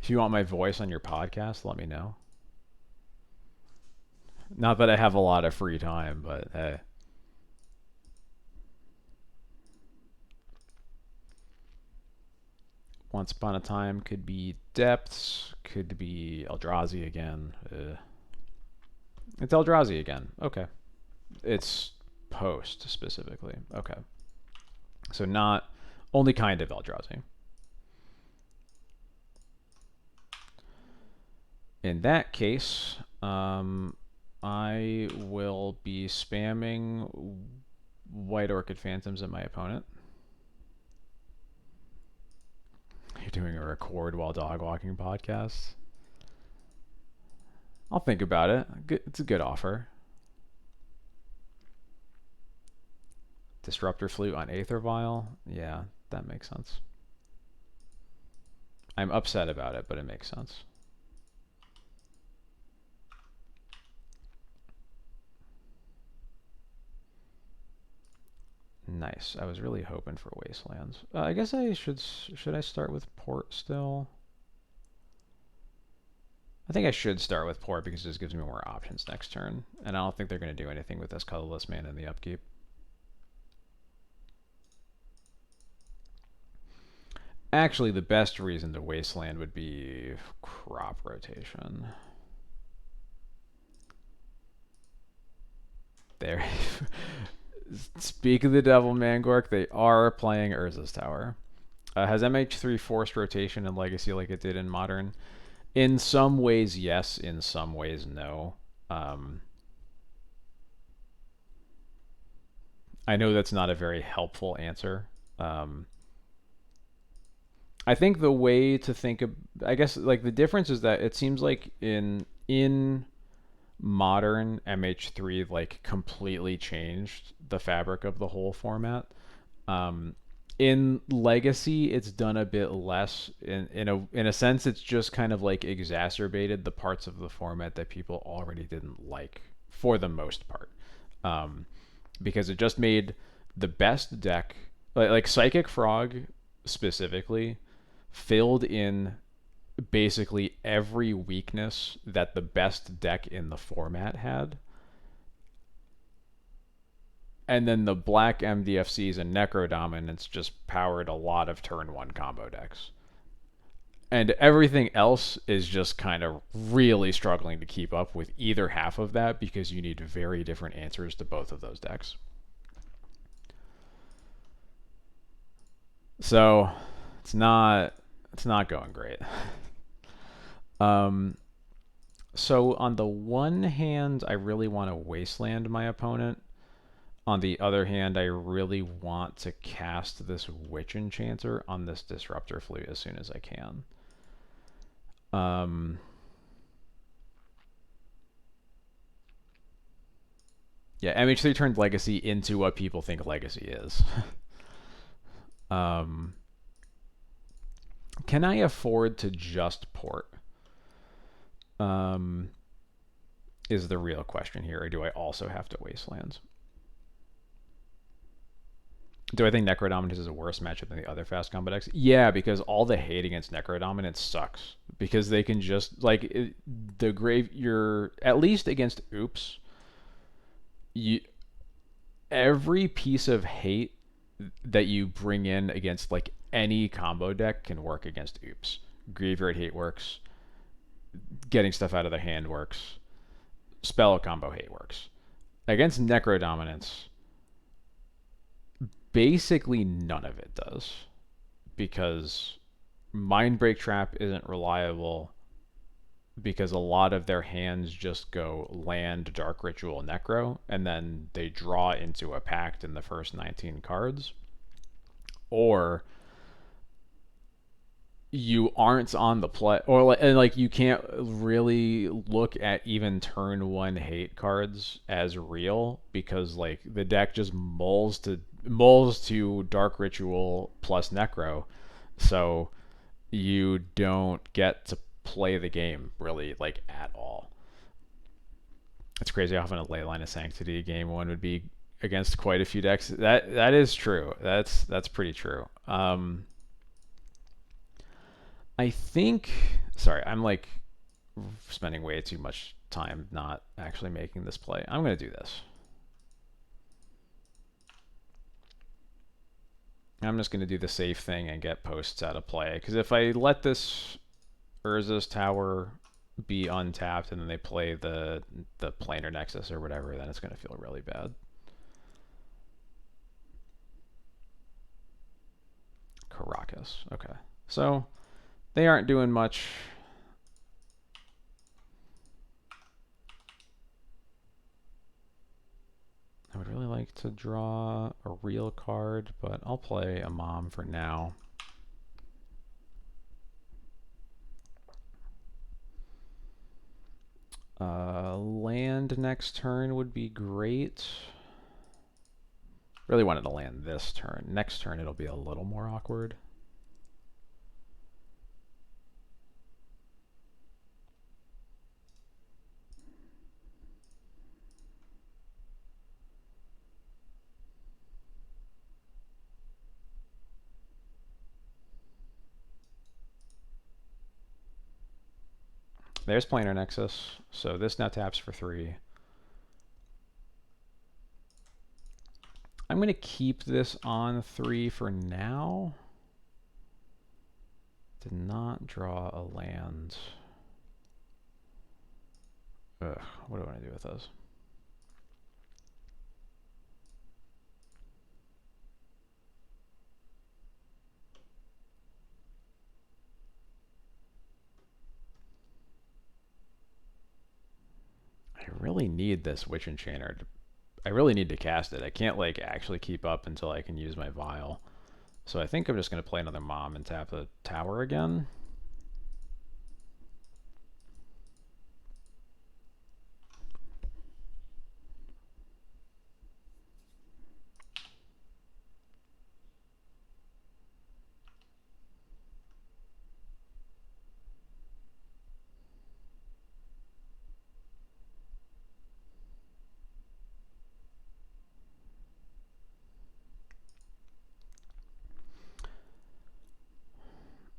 If you want my voice on your podcast, let me know. Not that I have a lot of free time, but hey. Once Upon a Time could be Depths, could be Eldrazi again. It's Eldrazi again. Okay. It's post specifically. Okay. So not only kind of Eldrazi. In that case, I will be spamming White Orchid Phantoms at my opponent. You're doing a record while dog walking podcast? I'll think about it. It's a good offer. Disruptor Flute on Aether Vial? Yeah, that makes sense. I'm upset about it, but it makes sense. Nice. I was really hoping for Wastelands. I guess I should I start with Port still? I think I should start with Port because this gives me more options next turn. And I don't think they're going to do anything with this colorless mana in the upkeep. Actually, the best reason to Wasteland would be crop rotation. There. Speak of the devil, Mangork. They are playing Urza's Tower. Has MH3 forced rotation in Legacy like it did in Modern? In some ways, yes. In some ways, no. I know that's not a very helpful answer. I think the way to think of, I guess, like the difference is that it seems like in Modern, MH3 like completely changed the fabric of the whole format. In Legacy, it's done a bit less. In a sense, it's just kind of like exacerbated the parts of the format that people already didn't like for the most part, because it just made the best deck like Psychic Frog specifically filled in basically every weakness that the best deck in the format had. And then the black MDFCs and Necro Dominance just powered a lot of turn 1 combo decks. And everything else is just kind of really struggling to keep up with either half of that because you need very different answers to both of those decks. So it's not going great. So on the one hand, I really want to wasteland my opponent. On the other hand, I really want to cast this Witch Enchanter on this Disruptor Flute as soon as I can. Yeah, MH3 turned Legacy into what people think Legacy is. Can I afford to just port? Is the real question here, or do I also have to wasteland? Do I think Necrodominance is a worse matchup than the other fast combo decks? Yeah, because all the hate against Necrodominance sucks. Because they can just, like, the grave, you're, at least against Oops, every piece of hate that you bring in against, like, any combo deck can work against Oops. Graveyard hate works. Getting stuff out of their hand works. Spell combo hate works. Against Necrodominance, basically none of it does, because Mindbreak Trap isn't reliable, because a lot of their hands just go land, Dark Ritual, Necro, and then they draw into a pact in the first 19 cards. Or you aren't on the play, or and like you can't really look at even turn 1 hate cards as real, because like the deck just mulls to Dark Ritual plus Necro, so you don't get to play the game really, like, at all. It's crazy how often a Leyline of Sanctity game 1 would be against quite a few decks. That is true. That's pretty true. I think. Sorry, I'm like spending way too much time not actually making this play. I'm gonna do this. I'm just gonna do the safe thing and get posts out of play, because if I let this Urza's Tower be untapped and then they play the Planar Nexus or whatever, then it's gonna feel really bad. Caracas. Okay, so they aren't doing much. I would really like to draw a real card, but I'll play a Mom for now. Land next turn would be great. Really wanted to land this turn. Next turn it'll be a little more awkward. There's Planar Nexus, so this now taps for 3. I'm going to keep this on 3 for now. Did not draw a land. Ugh, what do I want to do with this? I really need this Witch Enchanter. I really need to cast it. I can't like actually keep up until I can use my Vial. So I think I'm just going to play another Mom and tap the tower again.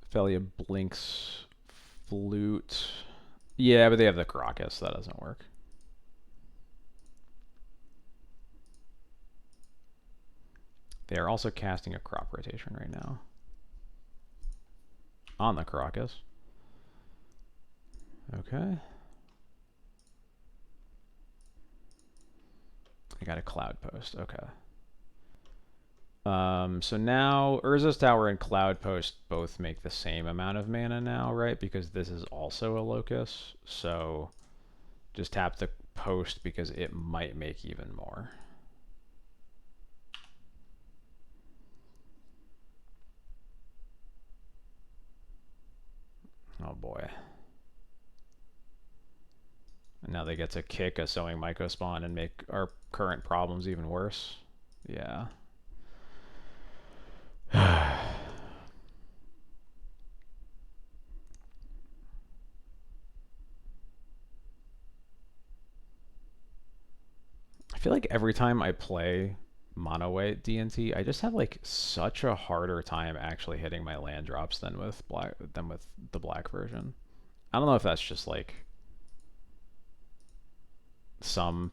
Phelia blinks flute. Yeah, but they have the Caracas. So that doesn't work. They are also casting a crop rotation right now on the Caracas. Okay. I got a Cloud Post. Okay. So now Urza's Tower and Cloud Post both make the same amount of mana now, right? Because this is also a Locus. So just tap the Post because it might make even more. Oh boy. And now they get to kick a Sowing Myco spawn and make our current problems even worse. Yeah. I feel like every time I play mono white DNT, I just have like such a harder time actually hitting my land drops than with the black version. I don't know if that's just like some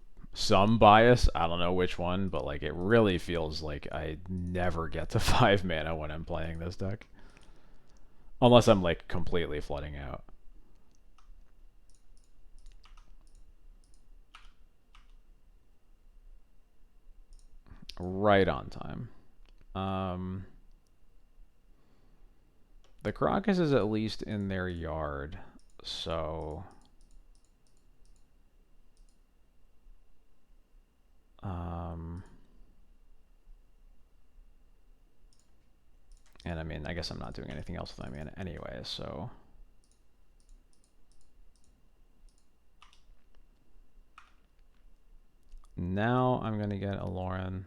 bias. I don't know which one, but like it really feels like I never get to 5 mana when I'm playing this deck. Unless I'm like completely flooding out. Right on time. The Crocus is at least in their yard, so and I mean, I guess I'm not doing anything else with my mana anyway, so now I'm gonna get a Lauren.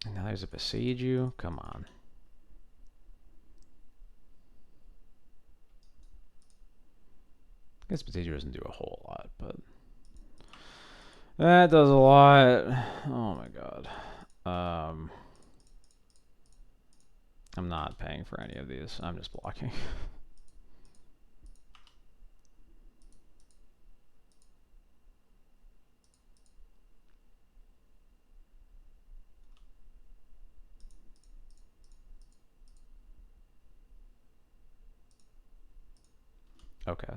And now there's a Besiju. Come on. I guess Besiju doesn't do a whole lot, but that does a lot. Oh my god. I'm not paying for any of these. I'm just blocking. Okay.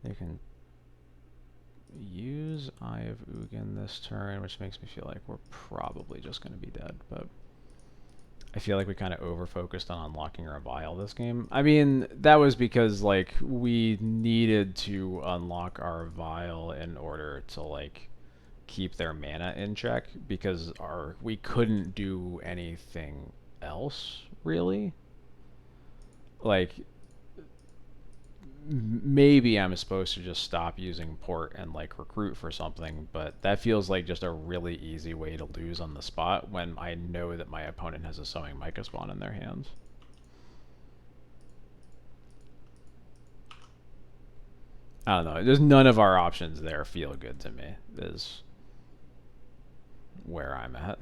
They can use Eye of Ugin this turn, which makes me feel like we're probably just going to be dead, but I feel like we kind of over-focused on unlocking our vial this game. I mean, that was because, like, we needed to unlock our vial in order to, like, keep their mana in check, because we couldn't do anything else, really. Like, maybe I'm supposed to just stop using port and like recruit for something, but that feels like just a really easy way to lose on the spot when I know that my opponent has a Sowing Myco spawn in their hands. I don't know. There's none of our options there feel good to me, is where I'm at.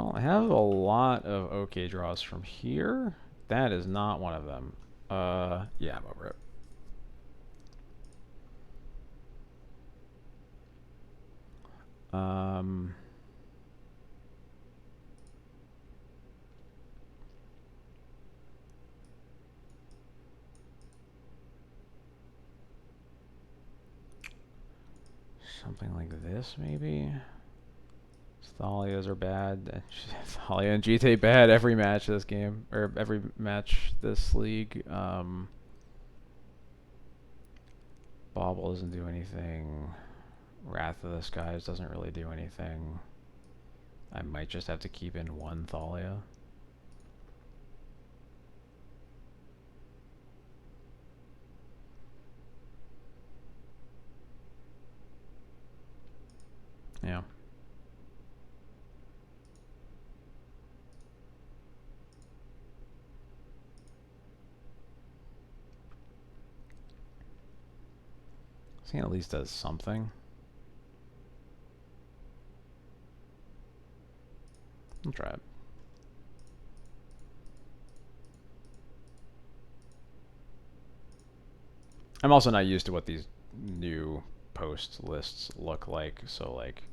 Well, I have a lot of okay draws from here. That is not one of them. Yeah, I'm over it. Something like this, maybe? Thalias are bad. Thalia and GT bad every match this game, or every match this league. Bauble doesn't do anything. Wrath of the Skies doesn't really do anything. I might just have to keep in one Thalia. Yeah. This thing at least does something. I'll try it. I'm also not used to what these new post lists look like, so like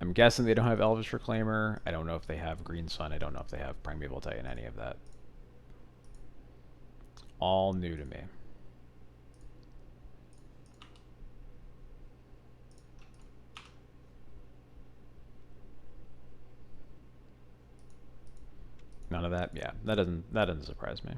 I'm guessing they don't have Elvish Reclaimer. I don't know if they have Green Sun. I don't know if they have Primeval Titan, any of that. All new to me. None of that? Yeah, that doesn't surprise me.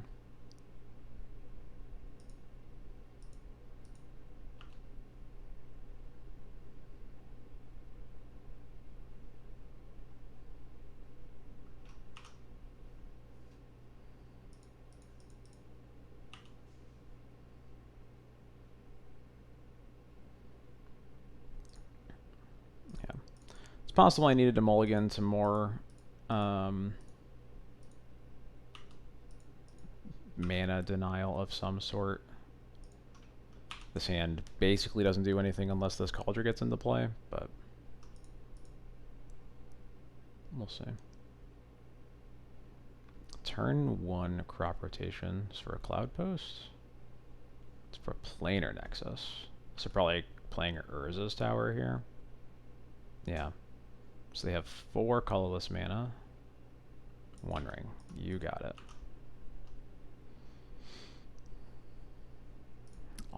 Yeah. It's possible I needed to mulligan to more mana denial of some sort. This hand basically doesn't do anything unless this Cauldron gets into play, but we'll see. Turn 1 crop rotations for a Cloud Post. It's for a Planar Nexus. So probably playing Urza's Tower here. Yeah. So they have 4 colorless mana. 1 ring. You got it.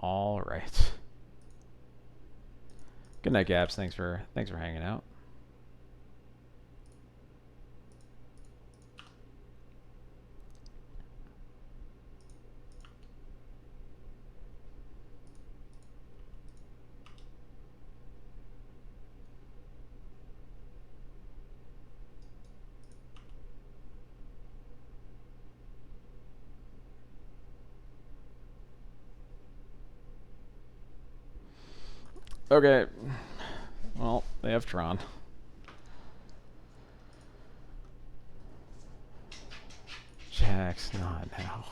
All right. Good night, Gabs. Thanks for hanging out. Okay. Well, they have Tron. Jack's not now.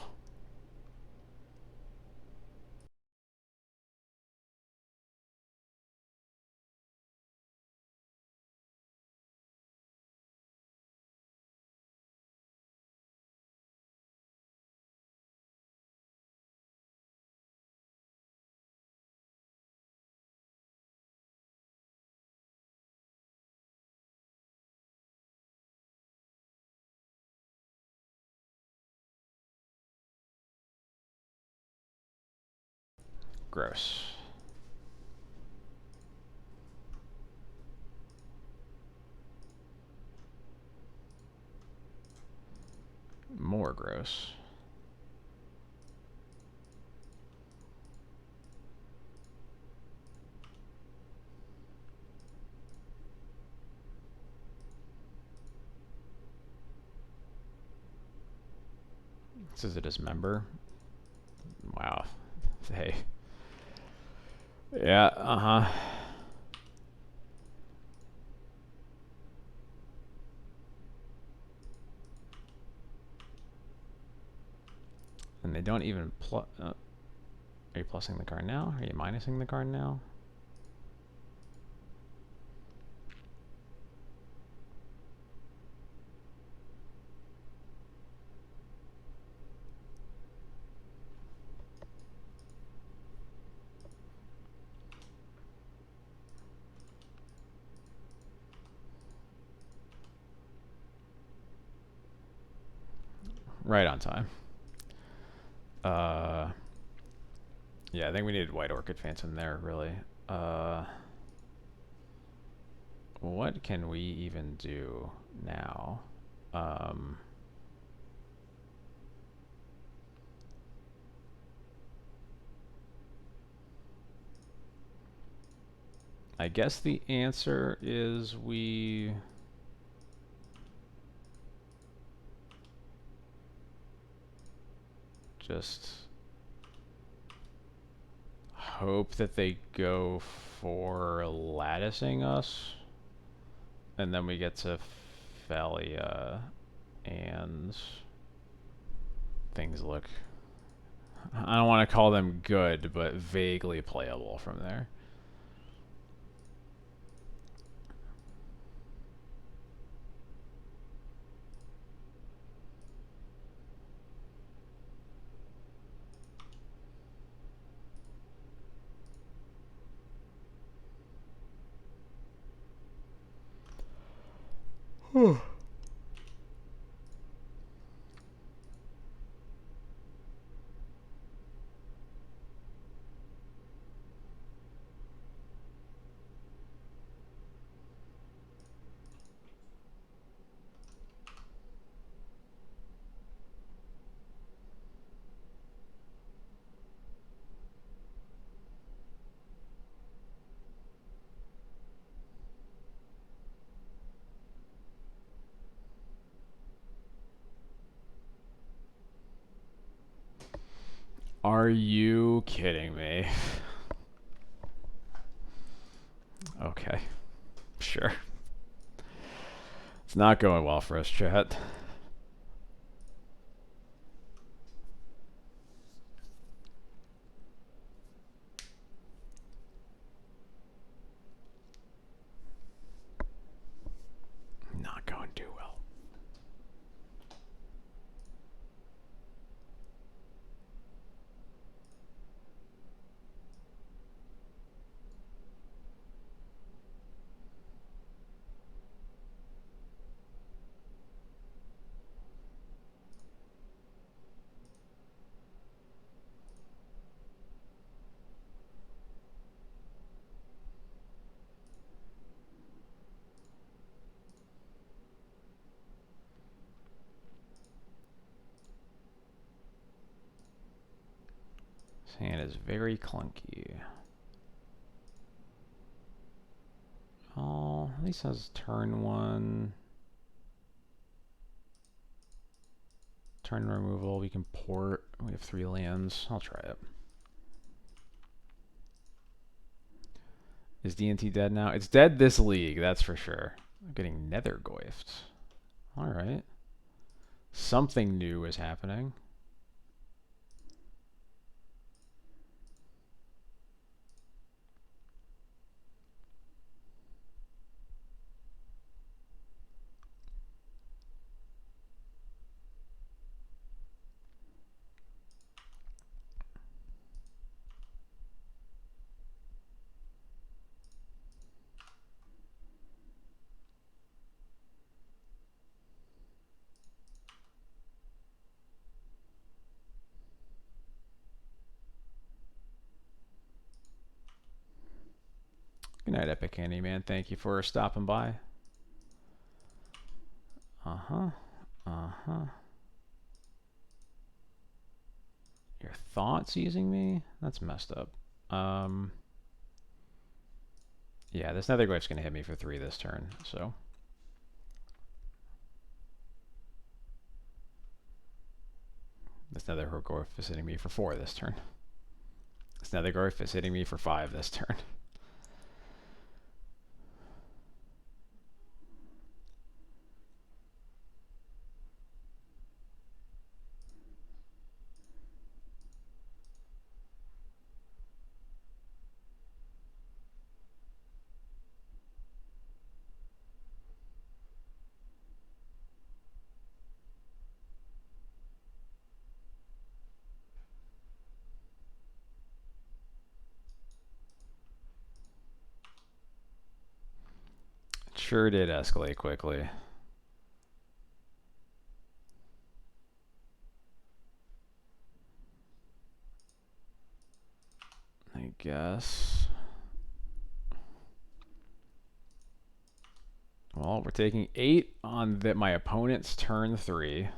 Gross. More gross. This is a dismember. Wow. Hey. Yeah, uh-huh. And they don't even are you plussing the card now? Are you minusing the card now? Right on time. Yeah, I think we needed White Orchid Phantom there, really. What can we even do now? I guess the answer is we just hope that they go for latticing us, and then we get to Phelia, and things look, I don't want to call them good, but vaguely playable from there. Are you kidding me? Okay, sure. It's not going well for us, chat. Not going too well. This hand is very clunky. Oh, at least has turn one. Turn removal, we can port. We have 3 lands. I'll try it. Is D&T dead now? It's dead this league, that's for sure. I'm getting Nethergoyfed. Alright. Something new is happening. Good night, Epic Candy Man. Thank you for stopping by. Uh-huh. Uh-huh. Your thoughts using me? That's messed up. Yeah, this Nethergoyf's gonna hit me for 3 this turn, so. This Nethergoyf is hitting me for 4 this turn. This Nethergoyf is hitting me for 5 this turn. Sure did escalate quickly. I guess. Well, we're taking 8 on my opponent's turn 3.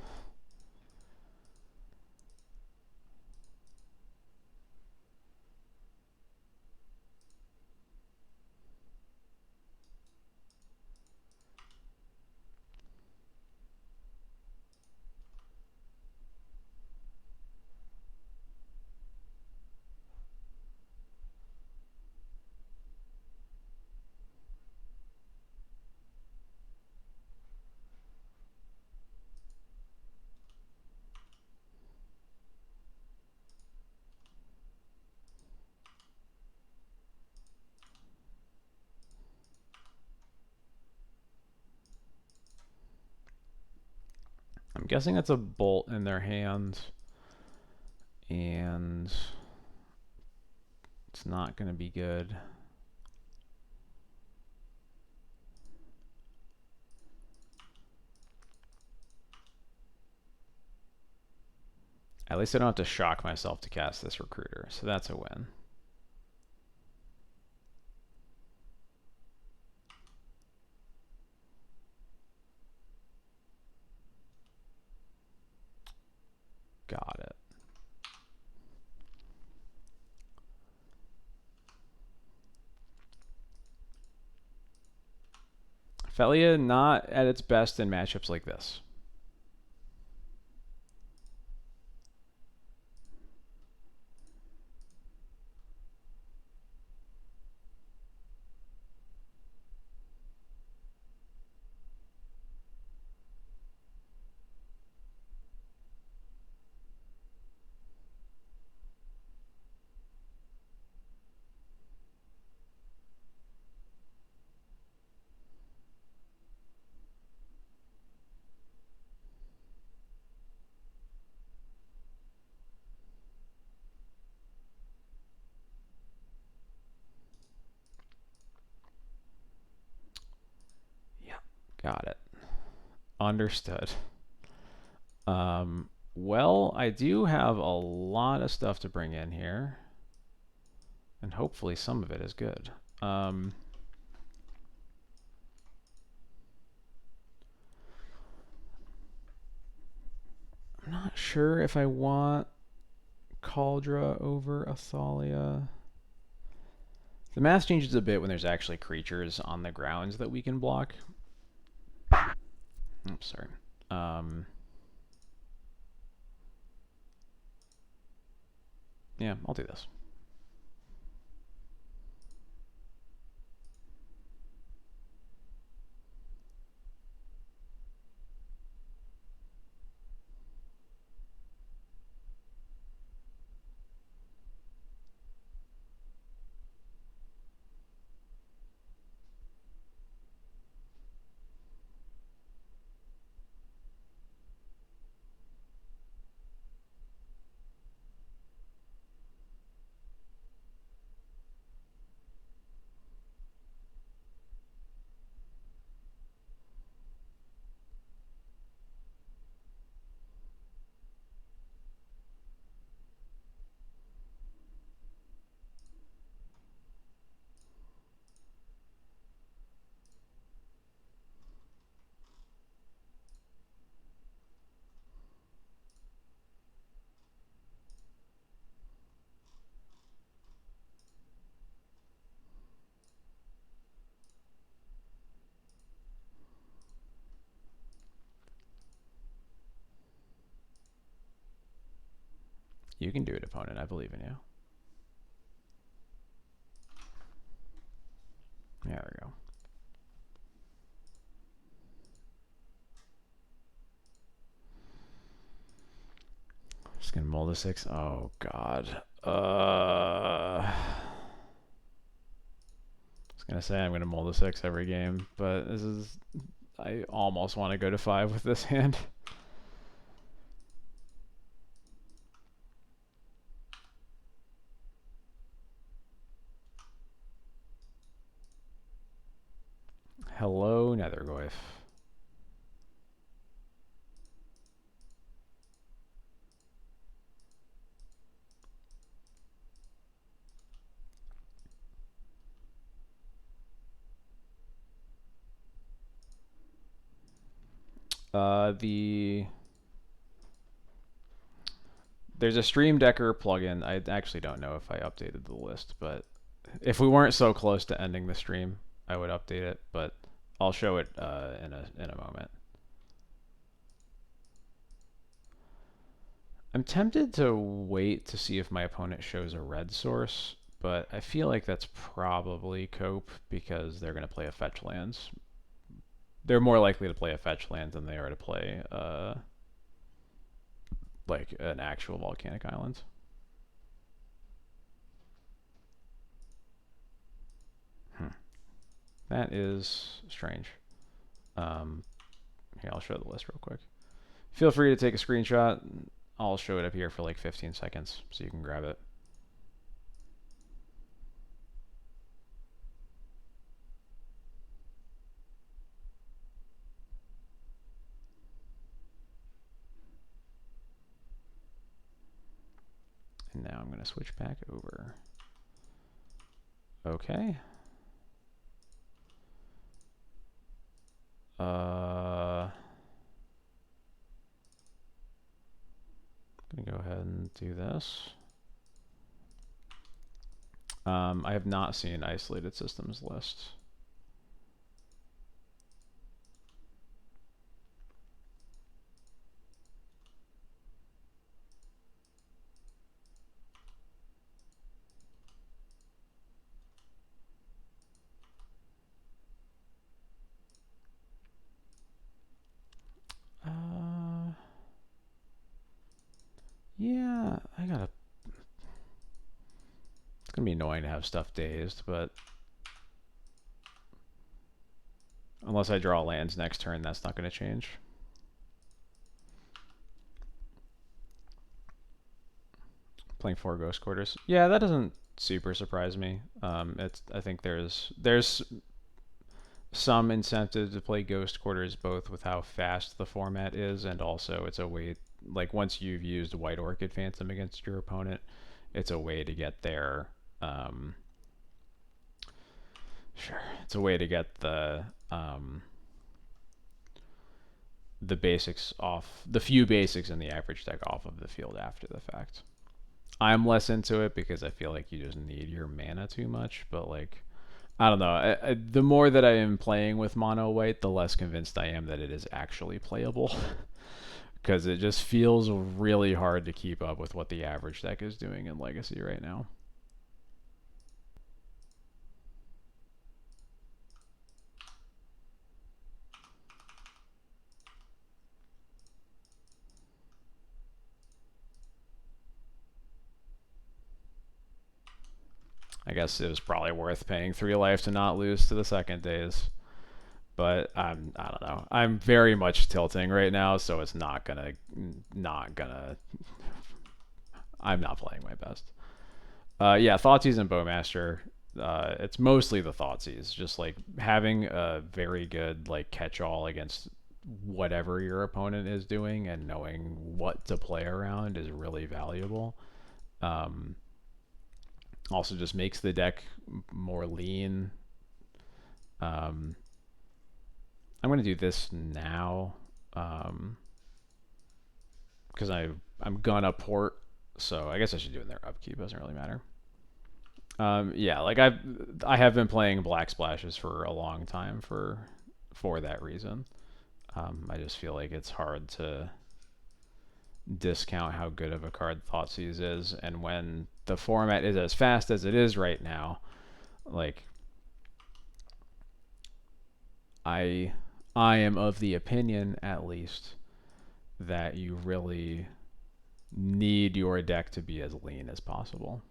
I'm guessing that's a bolt in their hand, and it's not going to be good. At least I don't have to shock myself to cast this recruiter, so that's a win. Got it. Phelia not at its best in matchups like this. Got it. Understood. Well, I do have a lot of stuff to bring in here, and hopefully some of it is good. I'm not sure if I want Cauldra over Athalia. The math changes a bit when there's actually creatures on the grounds that we can block. Oops, sorry. Yeah, I'll do this. You can do it, opponent. I believe in you. Yeah, there we go. Just gonna mull the 6. Oh god. I was gonna say I'm gonna mull the 6 every game, but this is. I almost want to go to 5 with this hand. Hello, Nethergoyf. The There's a Stream Decker plugin. I actually don't know if I updated the list, but if we weren't so close to ending the stream, I would update it. But I'll show it in a moment. I'm tempted to wait to see if my opponent shows a red source, but I feel like that's probably cope because they're going to play a fetch lands. They're more likely to play a fetch land than they are to play like an actual volcanic island. That is strange. Here, I'll show the list real quick. Feel free to take a screenshot. I'll show it up here for like 15 seconds so you can grab it. And now I'm going to switch back over. Okay. I'm going to go ahead and do this. I have not seen isolated systems list. Yeah, I gotta. It's gonna be annoying to have stuff dazed, but unless I draw lands next turn, that's not gonna change. Playing 4 Ghost Quarters. Yeah, that doesn't super surprise me. I think there's some incentive to play Ghost Quarters both with how fast the format is and also it's a way, like once you've used White Orchid Phantom against your opponent, it's a way to get their it's a way to get the basics off, the few basics in the average deck off of the field after the fact. I'm less into it because I feel like you just need your mana too much, but like I don't know. The more that I am playing with mono white, the less convinced I am that it is actually playable. Because it just feels really hard to keep up with what the average deck is doing in Legacy right now. I guess it was probably worth paying 3 life to not lose to the second days. But I don't know. I'm very much tilting right now, so it's not gonna. I'm not playing my best. Yeah, Thoughtseize and Bowmaster. It's mostly the Thoughtseize. Just like having a very good like catch-all against whatever your opponent is doing and knowing what to play around is really valuable. Also just makes the deck more lean. I'm going to do this now because I'm gonna port, so I guess I should do it in their upkeep. Doesn't really matter. Yeah, like I have been playing Black Splashes for a long time for that reason. I just feel like it's hard to discount how good of a card Thoughtseize is, and when the format is as fast as it is right now, like I am of the opinion, at least, that you really need your deck to be as lean as possible.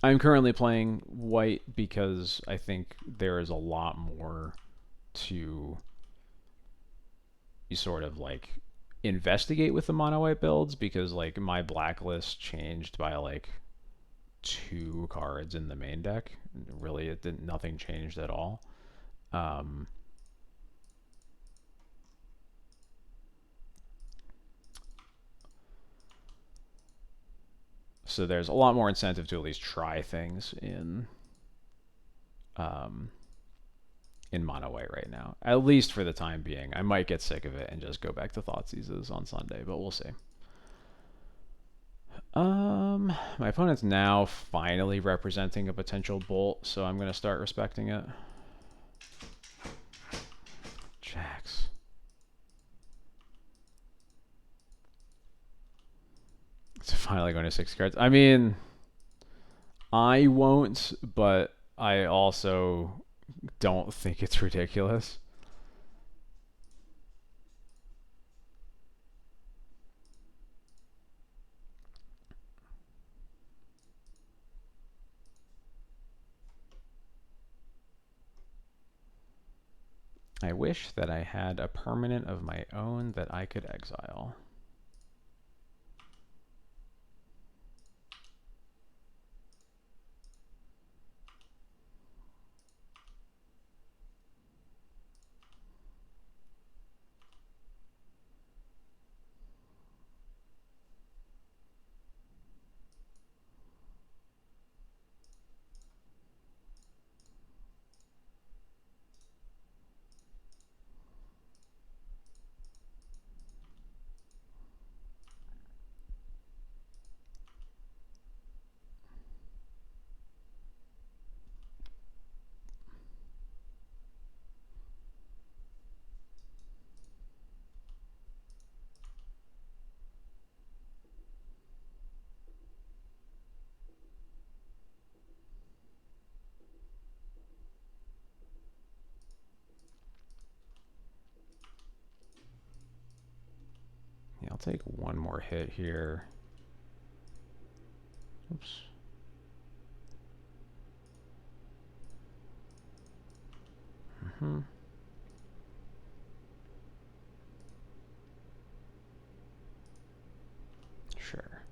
I'm currently playing white because I think there is a lot more to you sort of like investigate with the mono white builds, because like my blacklist changed by like 2 cards in the main deck. Really, it didn't. Nothing changed at all. So there's a lot more incentive to at least try things in mono white right now, at least for the time being. I might get sick of it and just go back to Thoughtseizes on Sunday, but we'll see. My opponent's now finally representing a potential bolt, so I'm going to start respecting it. Jacks. It's finally going to 6 cards. I mean, I won't, but I also don't think it's ridiculous. I wish that I had a permanent of my own that I could exile. Yeah, I'll take one more hit here. Oops. Sure.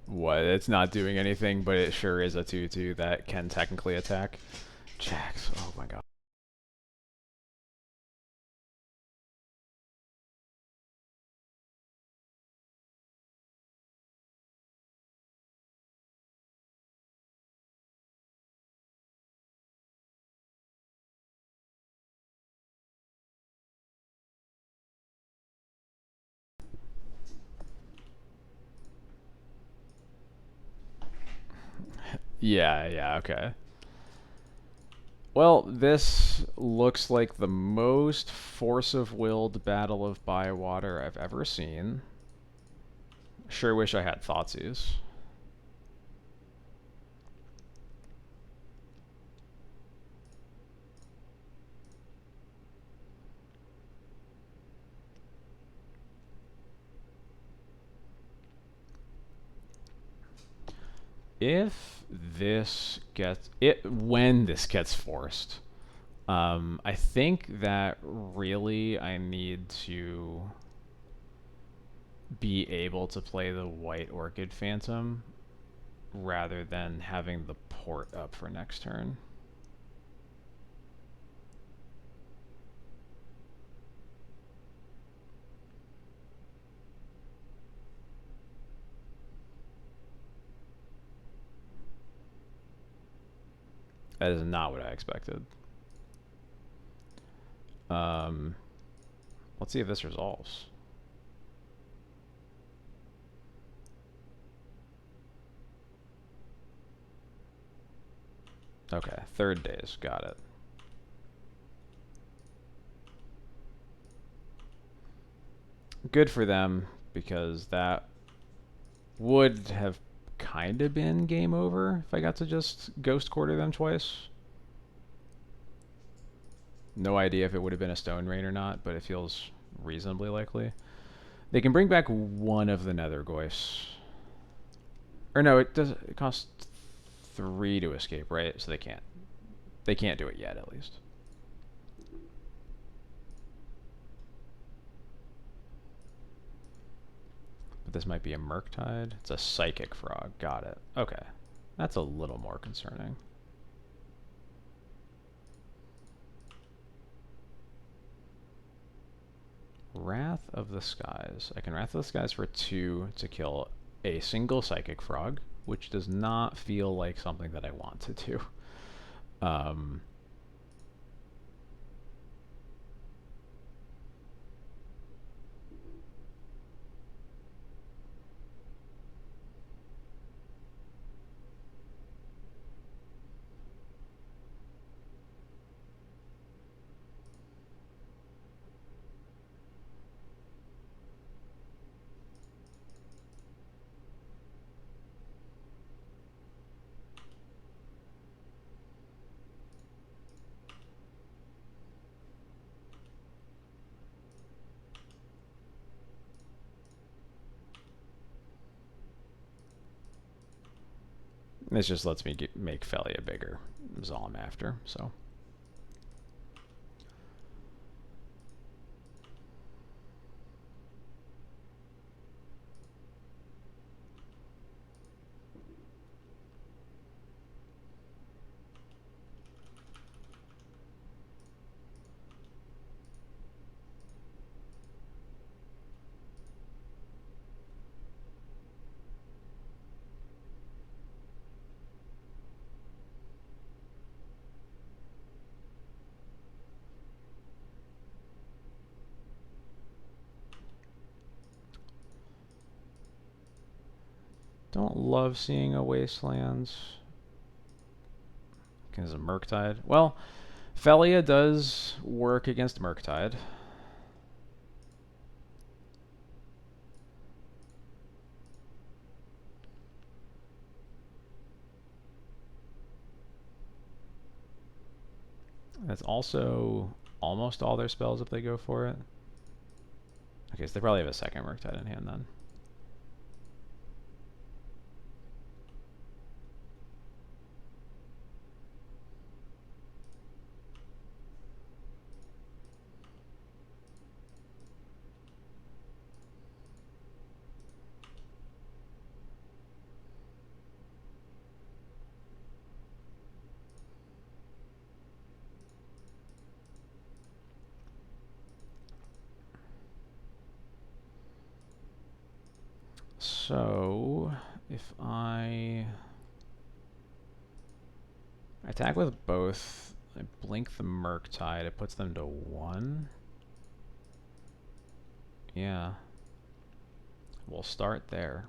What? It's not doing anything, but it sure is a 2/2 that can technically attack. Jacks. Oh my god. Yeah, okay. Well, this looks like the most force-of-willed Battle of Bywater I've ever seen. Sure wish I had Thoughtseize. If this gets when this gets forced, I think that really I need to be able to play the White Orchid Phantom rather than having the port up for next turn. That is not what I expected. Let's see if this resolves. Okay, third days, got it. Good for them, because that would have kind of been game over if I got to just ghost quarter them twice. No idea if it would have been a Stone Rain or not, but it feels reasonably likely. They can bring back one of the Nethergoyfs. Or no, it does. It costs 3 to escape, right? So they can't. They can't do it yet, at least. This might be a Murktide. It's a Psychic Frog. Got it. Okay. That's a little more concerning. Wrath of the Skies. I can Wrath of the Skies for 2 to kill a single Psychic Frog, which does not feel like something that I want to do. This just lets me make Phelia bigger. Is all I'm after. So. Don't love seeing a Wastelands. Because of Murktide. Well, Phelia does work against Murktide. That's also almost all their spells if they go for it. Okay, so they probably have a second Murktide in hand then. So, if I attack with both, I blink the Murktide, it puts them to 1. Yeah. We'll start there.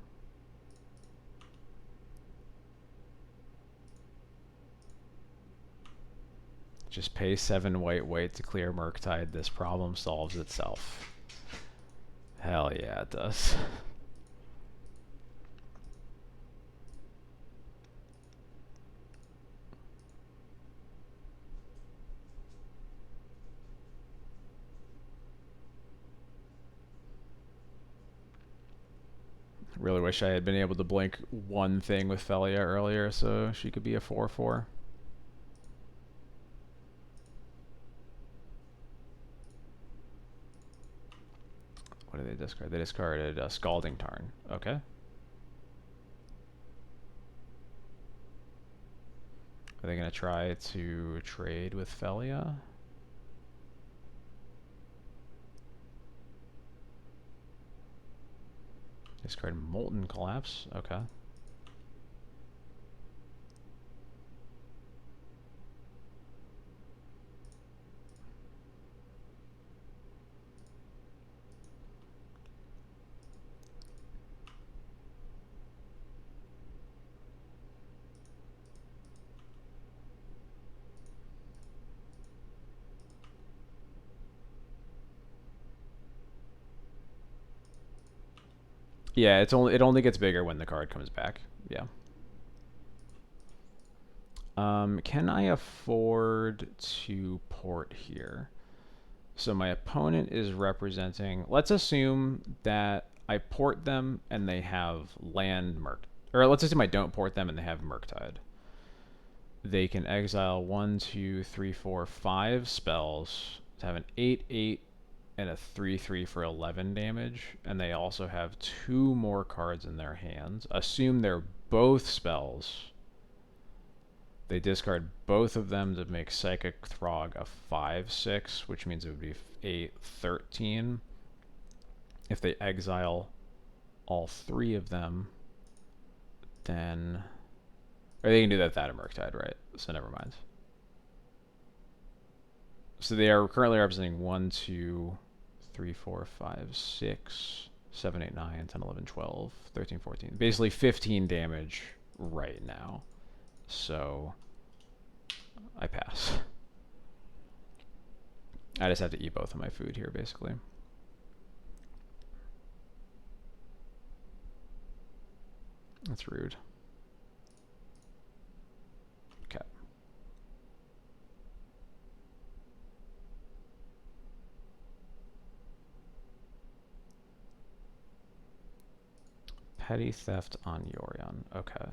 Just pay 7 white to clear Murktide. This problem solves itself. Hell yeah, it does. Really wish I had been able to blink one thing with Phelia earlier so she could be a 4/4. What did they discard? They discarded a Scalding Tarn. Okay. Are they going to try to trade with Phelia? Discard Molten Collapse. Okay. Yeah, it only gets bigger when the card comes back. Yeah. Can I afford to port here? So my opponent is representing. Let's assume that I port them and they have land Murk, or let's assume I don't port them and they have Murktide. They can exile 1, 2, 3, 4, 5 spells to have an 8/8 and a 3/3 for 11 damage, and they also have 2 more cards in their hands. Assume they're both spells. They discard both of them to make Psychic Throg a 5/6, which means it would be 8/13. If they exile all 3 of them, then... Or they can do that without a Murktide, right? So never mind. So they are currently representing 1, 2, 3, 4, 5, 6, 7, 8, 9, 10, 11, 12, 13, 14. Basically 15 damage right now. So I pass. I just have to eat both of my food here, basically. That's rude. Okay. Petty theft on Yorion. Okay.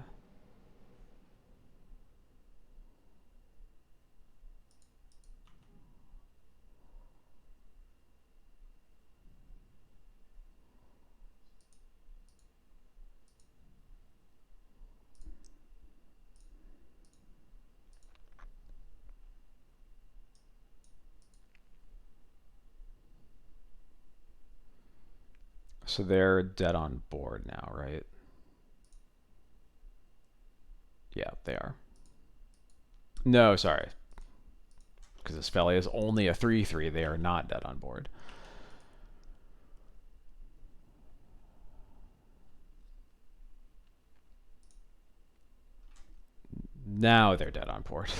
So they're dead on board now, right? Yeah, they are. No, sorry. Because this Phelia is only a 3/3. They are not dead on board. Now they're dead on board.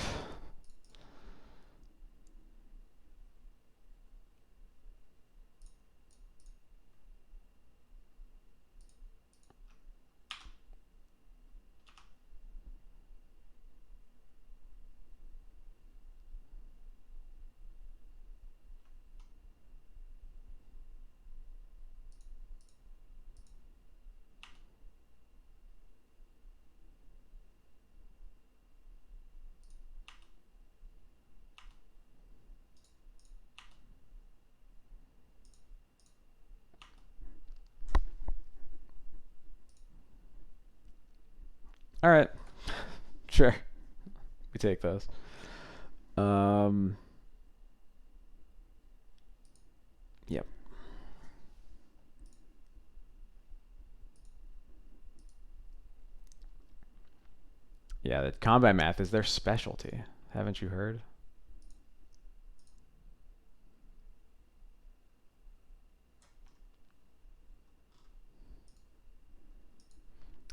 All right. Sure. We take those. Yep. Yeah, the combat math is their specialty. Haven't you heard?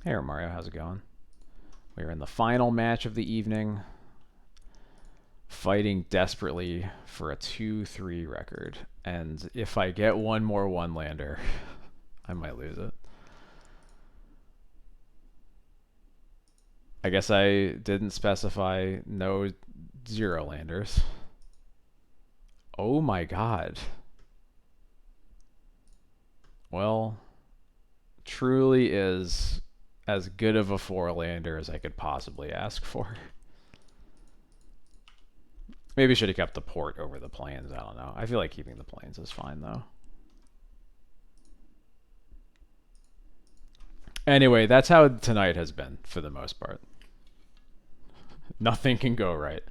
Hey, Mario, how's it going? We're in the final match of the evening, fighting desperately for a 2-3 record. And if I get one more one-lander, I might lose it. I guess I didn't specify no 0-landers. Oh my god. Well, truly is as good of a 4-lander as I could possibly ask for. Maybe I should have kept the port over the plains. I don't know. I feel like keeping the plains is fine, though. Anyway, that's how tonight has been, for the most part. Nothing can go right.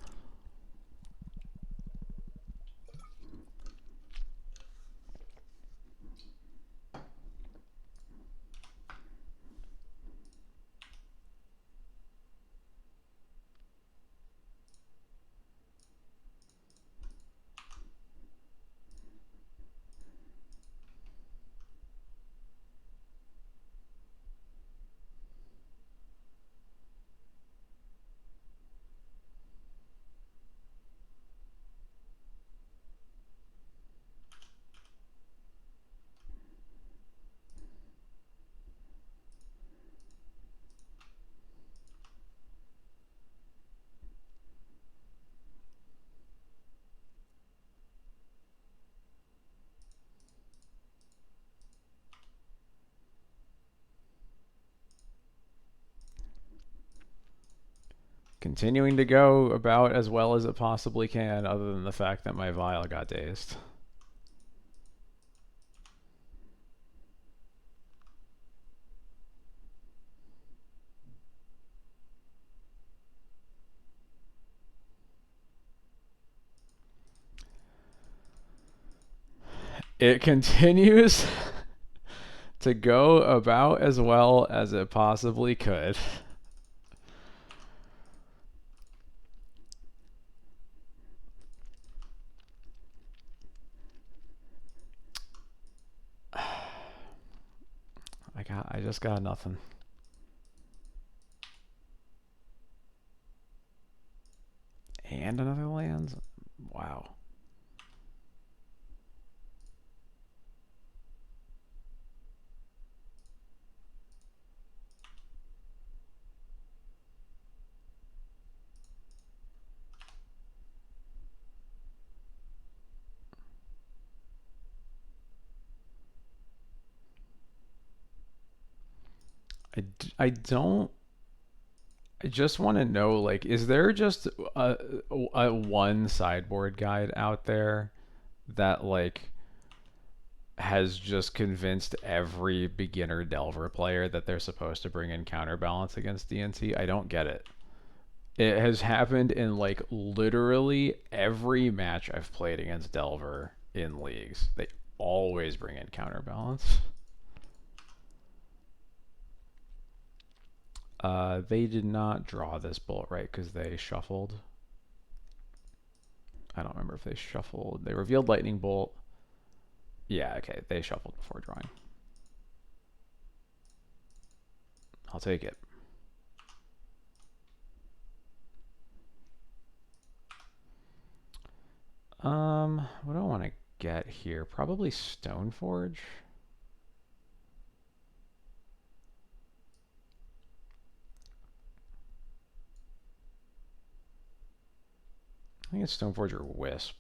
Continuing to go about as well as it possibly can, other than the fact that my vial got dazed. It continues to go about as well as it possibly could. I just got nothing. And another lands? Wow. I don't. I just want to know, like, is there just a one sideboard guide out there that, like, has just convinced every beginner Delver player that they're supposed to bring in counterbalance against DNT? I don't get it. It has happened in, like, literally every match I've played against Delver in leagues. They always bring in counterbalance. They did not draw this bolt right because they shuffled. I don't remember if they shuffled. They revealed Lightning Bolt. Yeah, okay. They shuffled before drawing. I'll take it. What do I want to get here? Probably Stoneforge. I think it's Stoneforge or Wisp.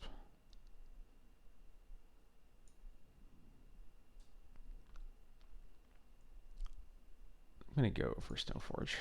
I'm going to go for Stoneforge.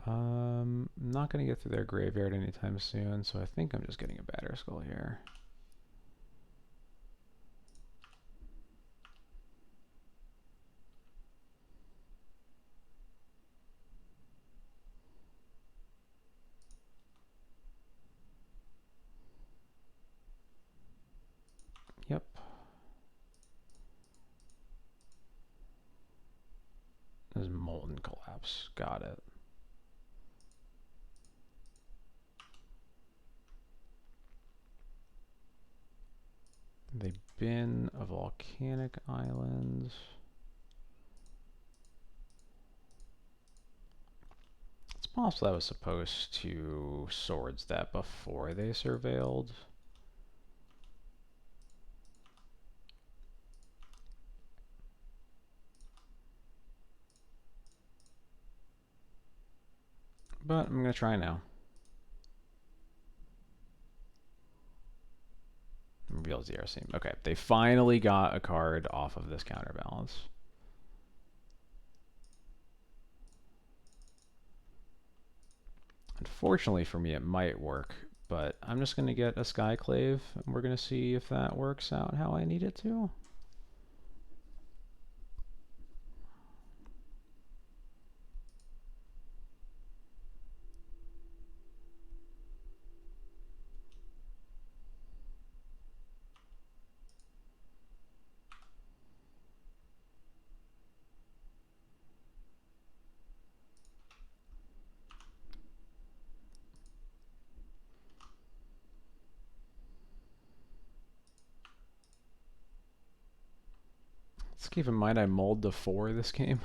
I'm not going to get through their graveyard anytime soon, so I think I'm just getting a Batterskull here. Yep. This is Molten Collapse. Got it. They bin a volcanic island. It's possible I was supposed to swords that before they surveilled. But I'm going to try now. Reveals the RC. Okay, they finally got a card off of this counterbalance. Unfortunately for me, it might work, but I'm just going to get a Skyclave, and we're going to see if that works out how I need it to. Let's keep in mind I mulled to 4 this game.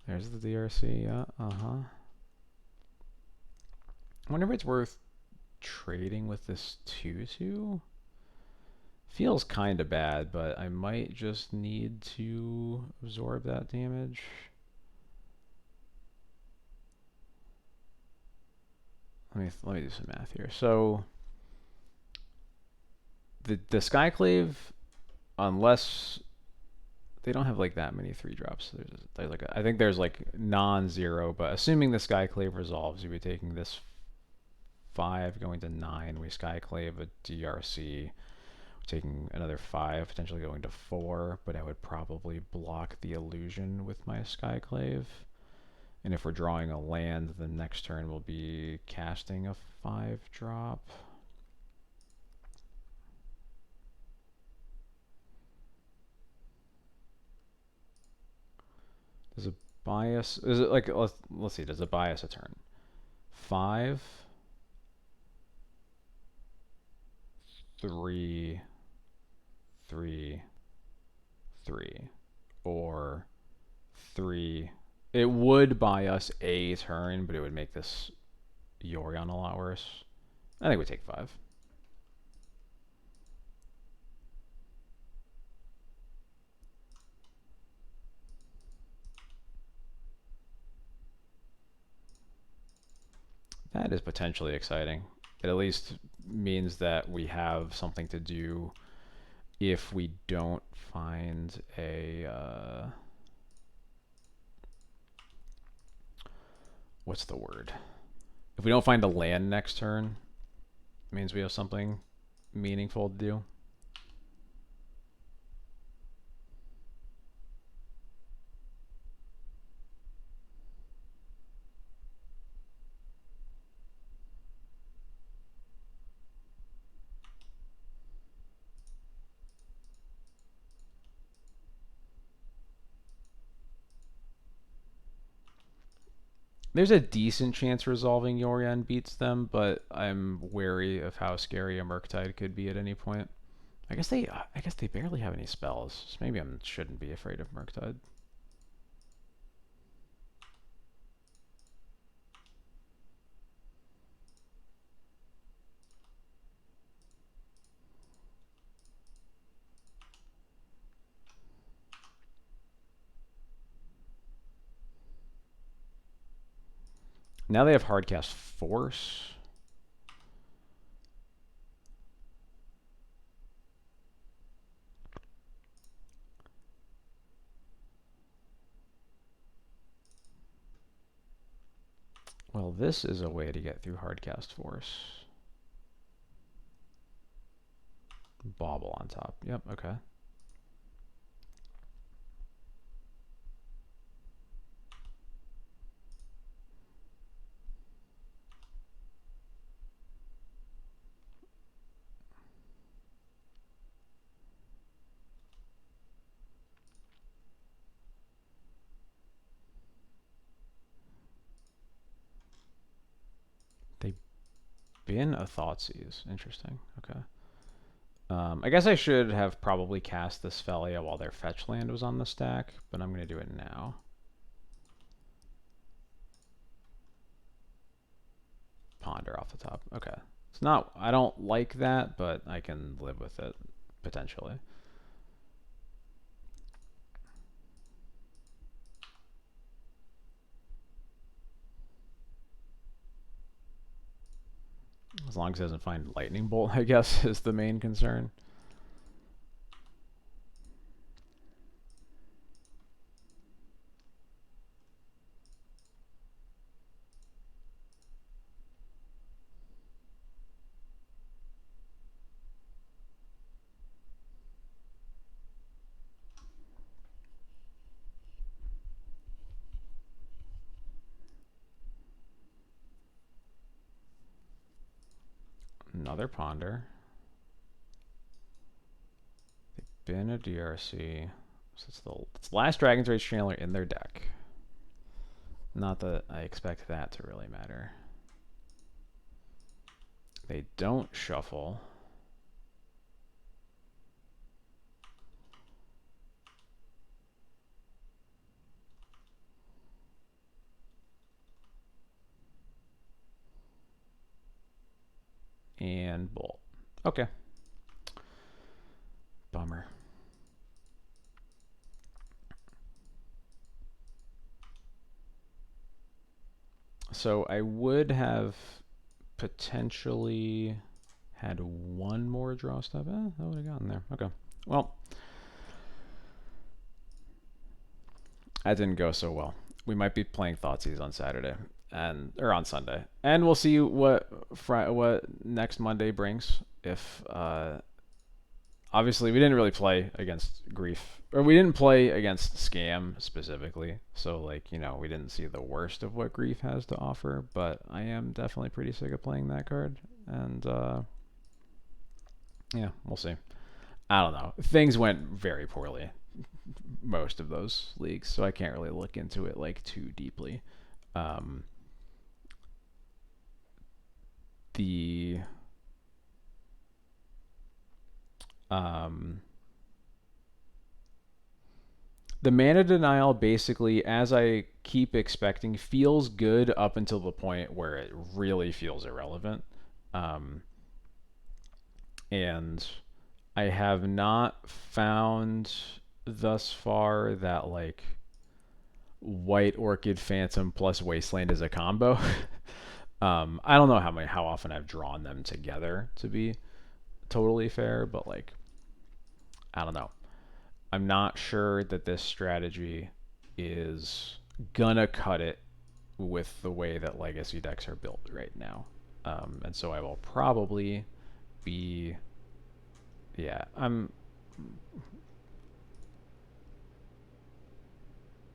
There's the DRC, yeah, I wonder if it's worth trading with this 2/2. Feels kind of bad, but I might just need to absorb that damage. let me do some math here. So the Skyclave, unless they don't have like that many 3-drops. There's like I think there's like non-zero, but assuming the Skyclave resolves, you'd be taking this 5 going to 9. We Skyclave a DRC, taking another 5, potentially going to 4, but I would probably block the illusion with my Skyclave. And if we're drawing a land, the next turn will be casting a 5-drop. Does it bias? Is it like let's see? Does it bias a turn? 5, 3, 3, 3, or 3. It would buy us a turn, but it would make this Yorion a lot worse. I think we take 5. That is potentially exciting. It at least means that we have something to do if we don't find a what's the word? If we don't find a land next turn, it means we have something meaningful to do. There's a decent chance resolving Yorion beats them, but I'm wary of how scary a Murktide could be at any point. I guess they barely have any spells, so maybe I shouldn't be afraid of Murktide. Now they have Hardcast Force. Well, this is a way to get through Hardcast Force. Bauble on top. Yep, okay. They bin a Thoughtseize. Interesting. Okay. I guess I should have probably cast this Phelia while their fetch land was on the stack, but I'm going to do it now. Ponder off the top. Okay. It's not, I don't like that, but I can live with it, potentially. As long as it doesn't find Lightning Bolt, I guess, is the main concern. Another Ponder. They've been a DRC. So it's the last Dragon's Rage Channeler in their deck. Not that I expect that to really matter. They don't shuffle. And Bolt. Okay. Bummer. So I would have potentially had one more draw step. That would have gotten there. Okay. Well, that didn't go so well. We might be playing Thoughtseize on Saturday or on Sunday, and we'll see what next Monday brings. If obviously we didn't really play against Grief, or we didn't play against Scam specifically, so like we didn't see the worst of what Grief has to offer. But I am definitely pretty sick of playing that card, and yeah, we'll see. I don't know. Things went very poorly most of those leagues, so I can't really look into it like too deeply. Um, the the mana denial basically, as I keep expecting, feels good up until the point where it really feels irrelevant. And I have not found thus far that like White Orchid Phantom plus Wasteland is a combo. I don't know how often I've drawn them together, to be totally fair, but like I don't know. I'm not sure that this strategy is gonna cut it with the way that legacy decks are built right now. And so I will probably be, yeah,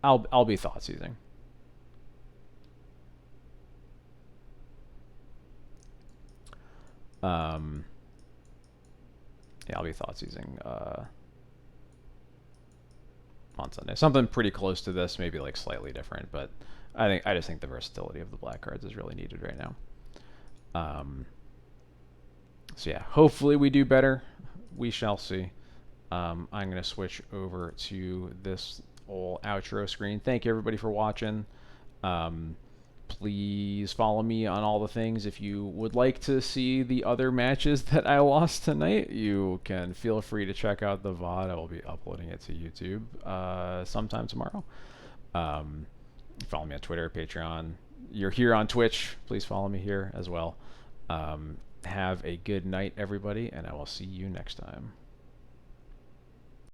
I'll be thought seizing. Yeah, I'll be thought seizing on Sunday. Something pretty close to this, maybe like slightly different, but I just think the versatility of the black cards is really needed right now. So yeah, hopefully we do better. We shall see. I'm gonna switch over to this old outro screen. Thank you everybody for watching. Please follow me on all the things. If you would like to see the other matches that I lost tonight, you can feel free to check out the VOD. I will be uploading it to YouTube sometime tomorrow. Follow me on Twitter, Patreon. You're here on Twitch. Please follow me here as well. Have a good night, everybody, and I will see you next time.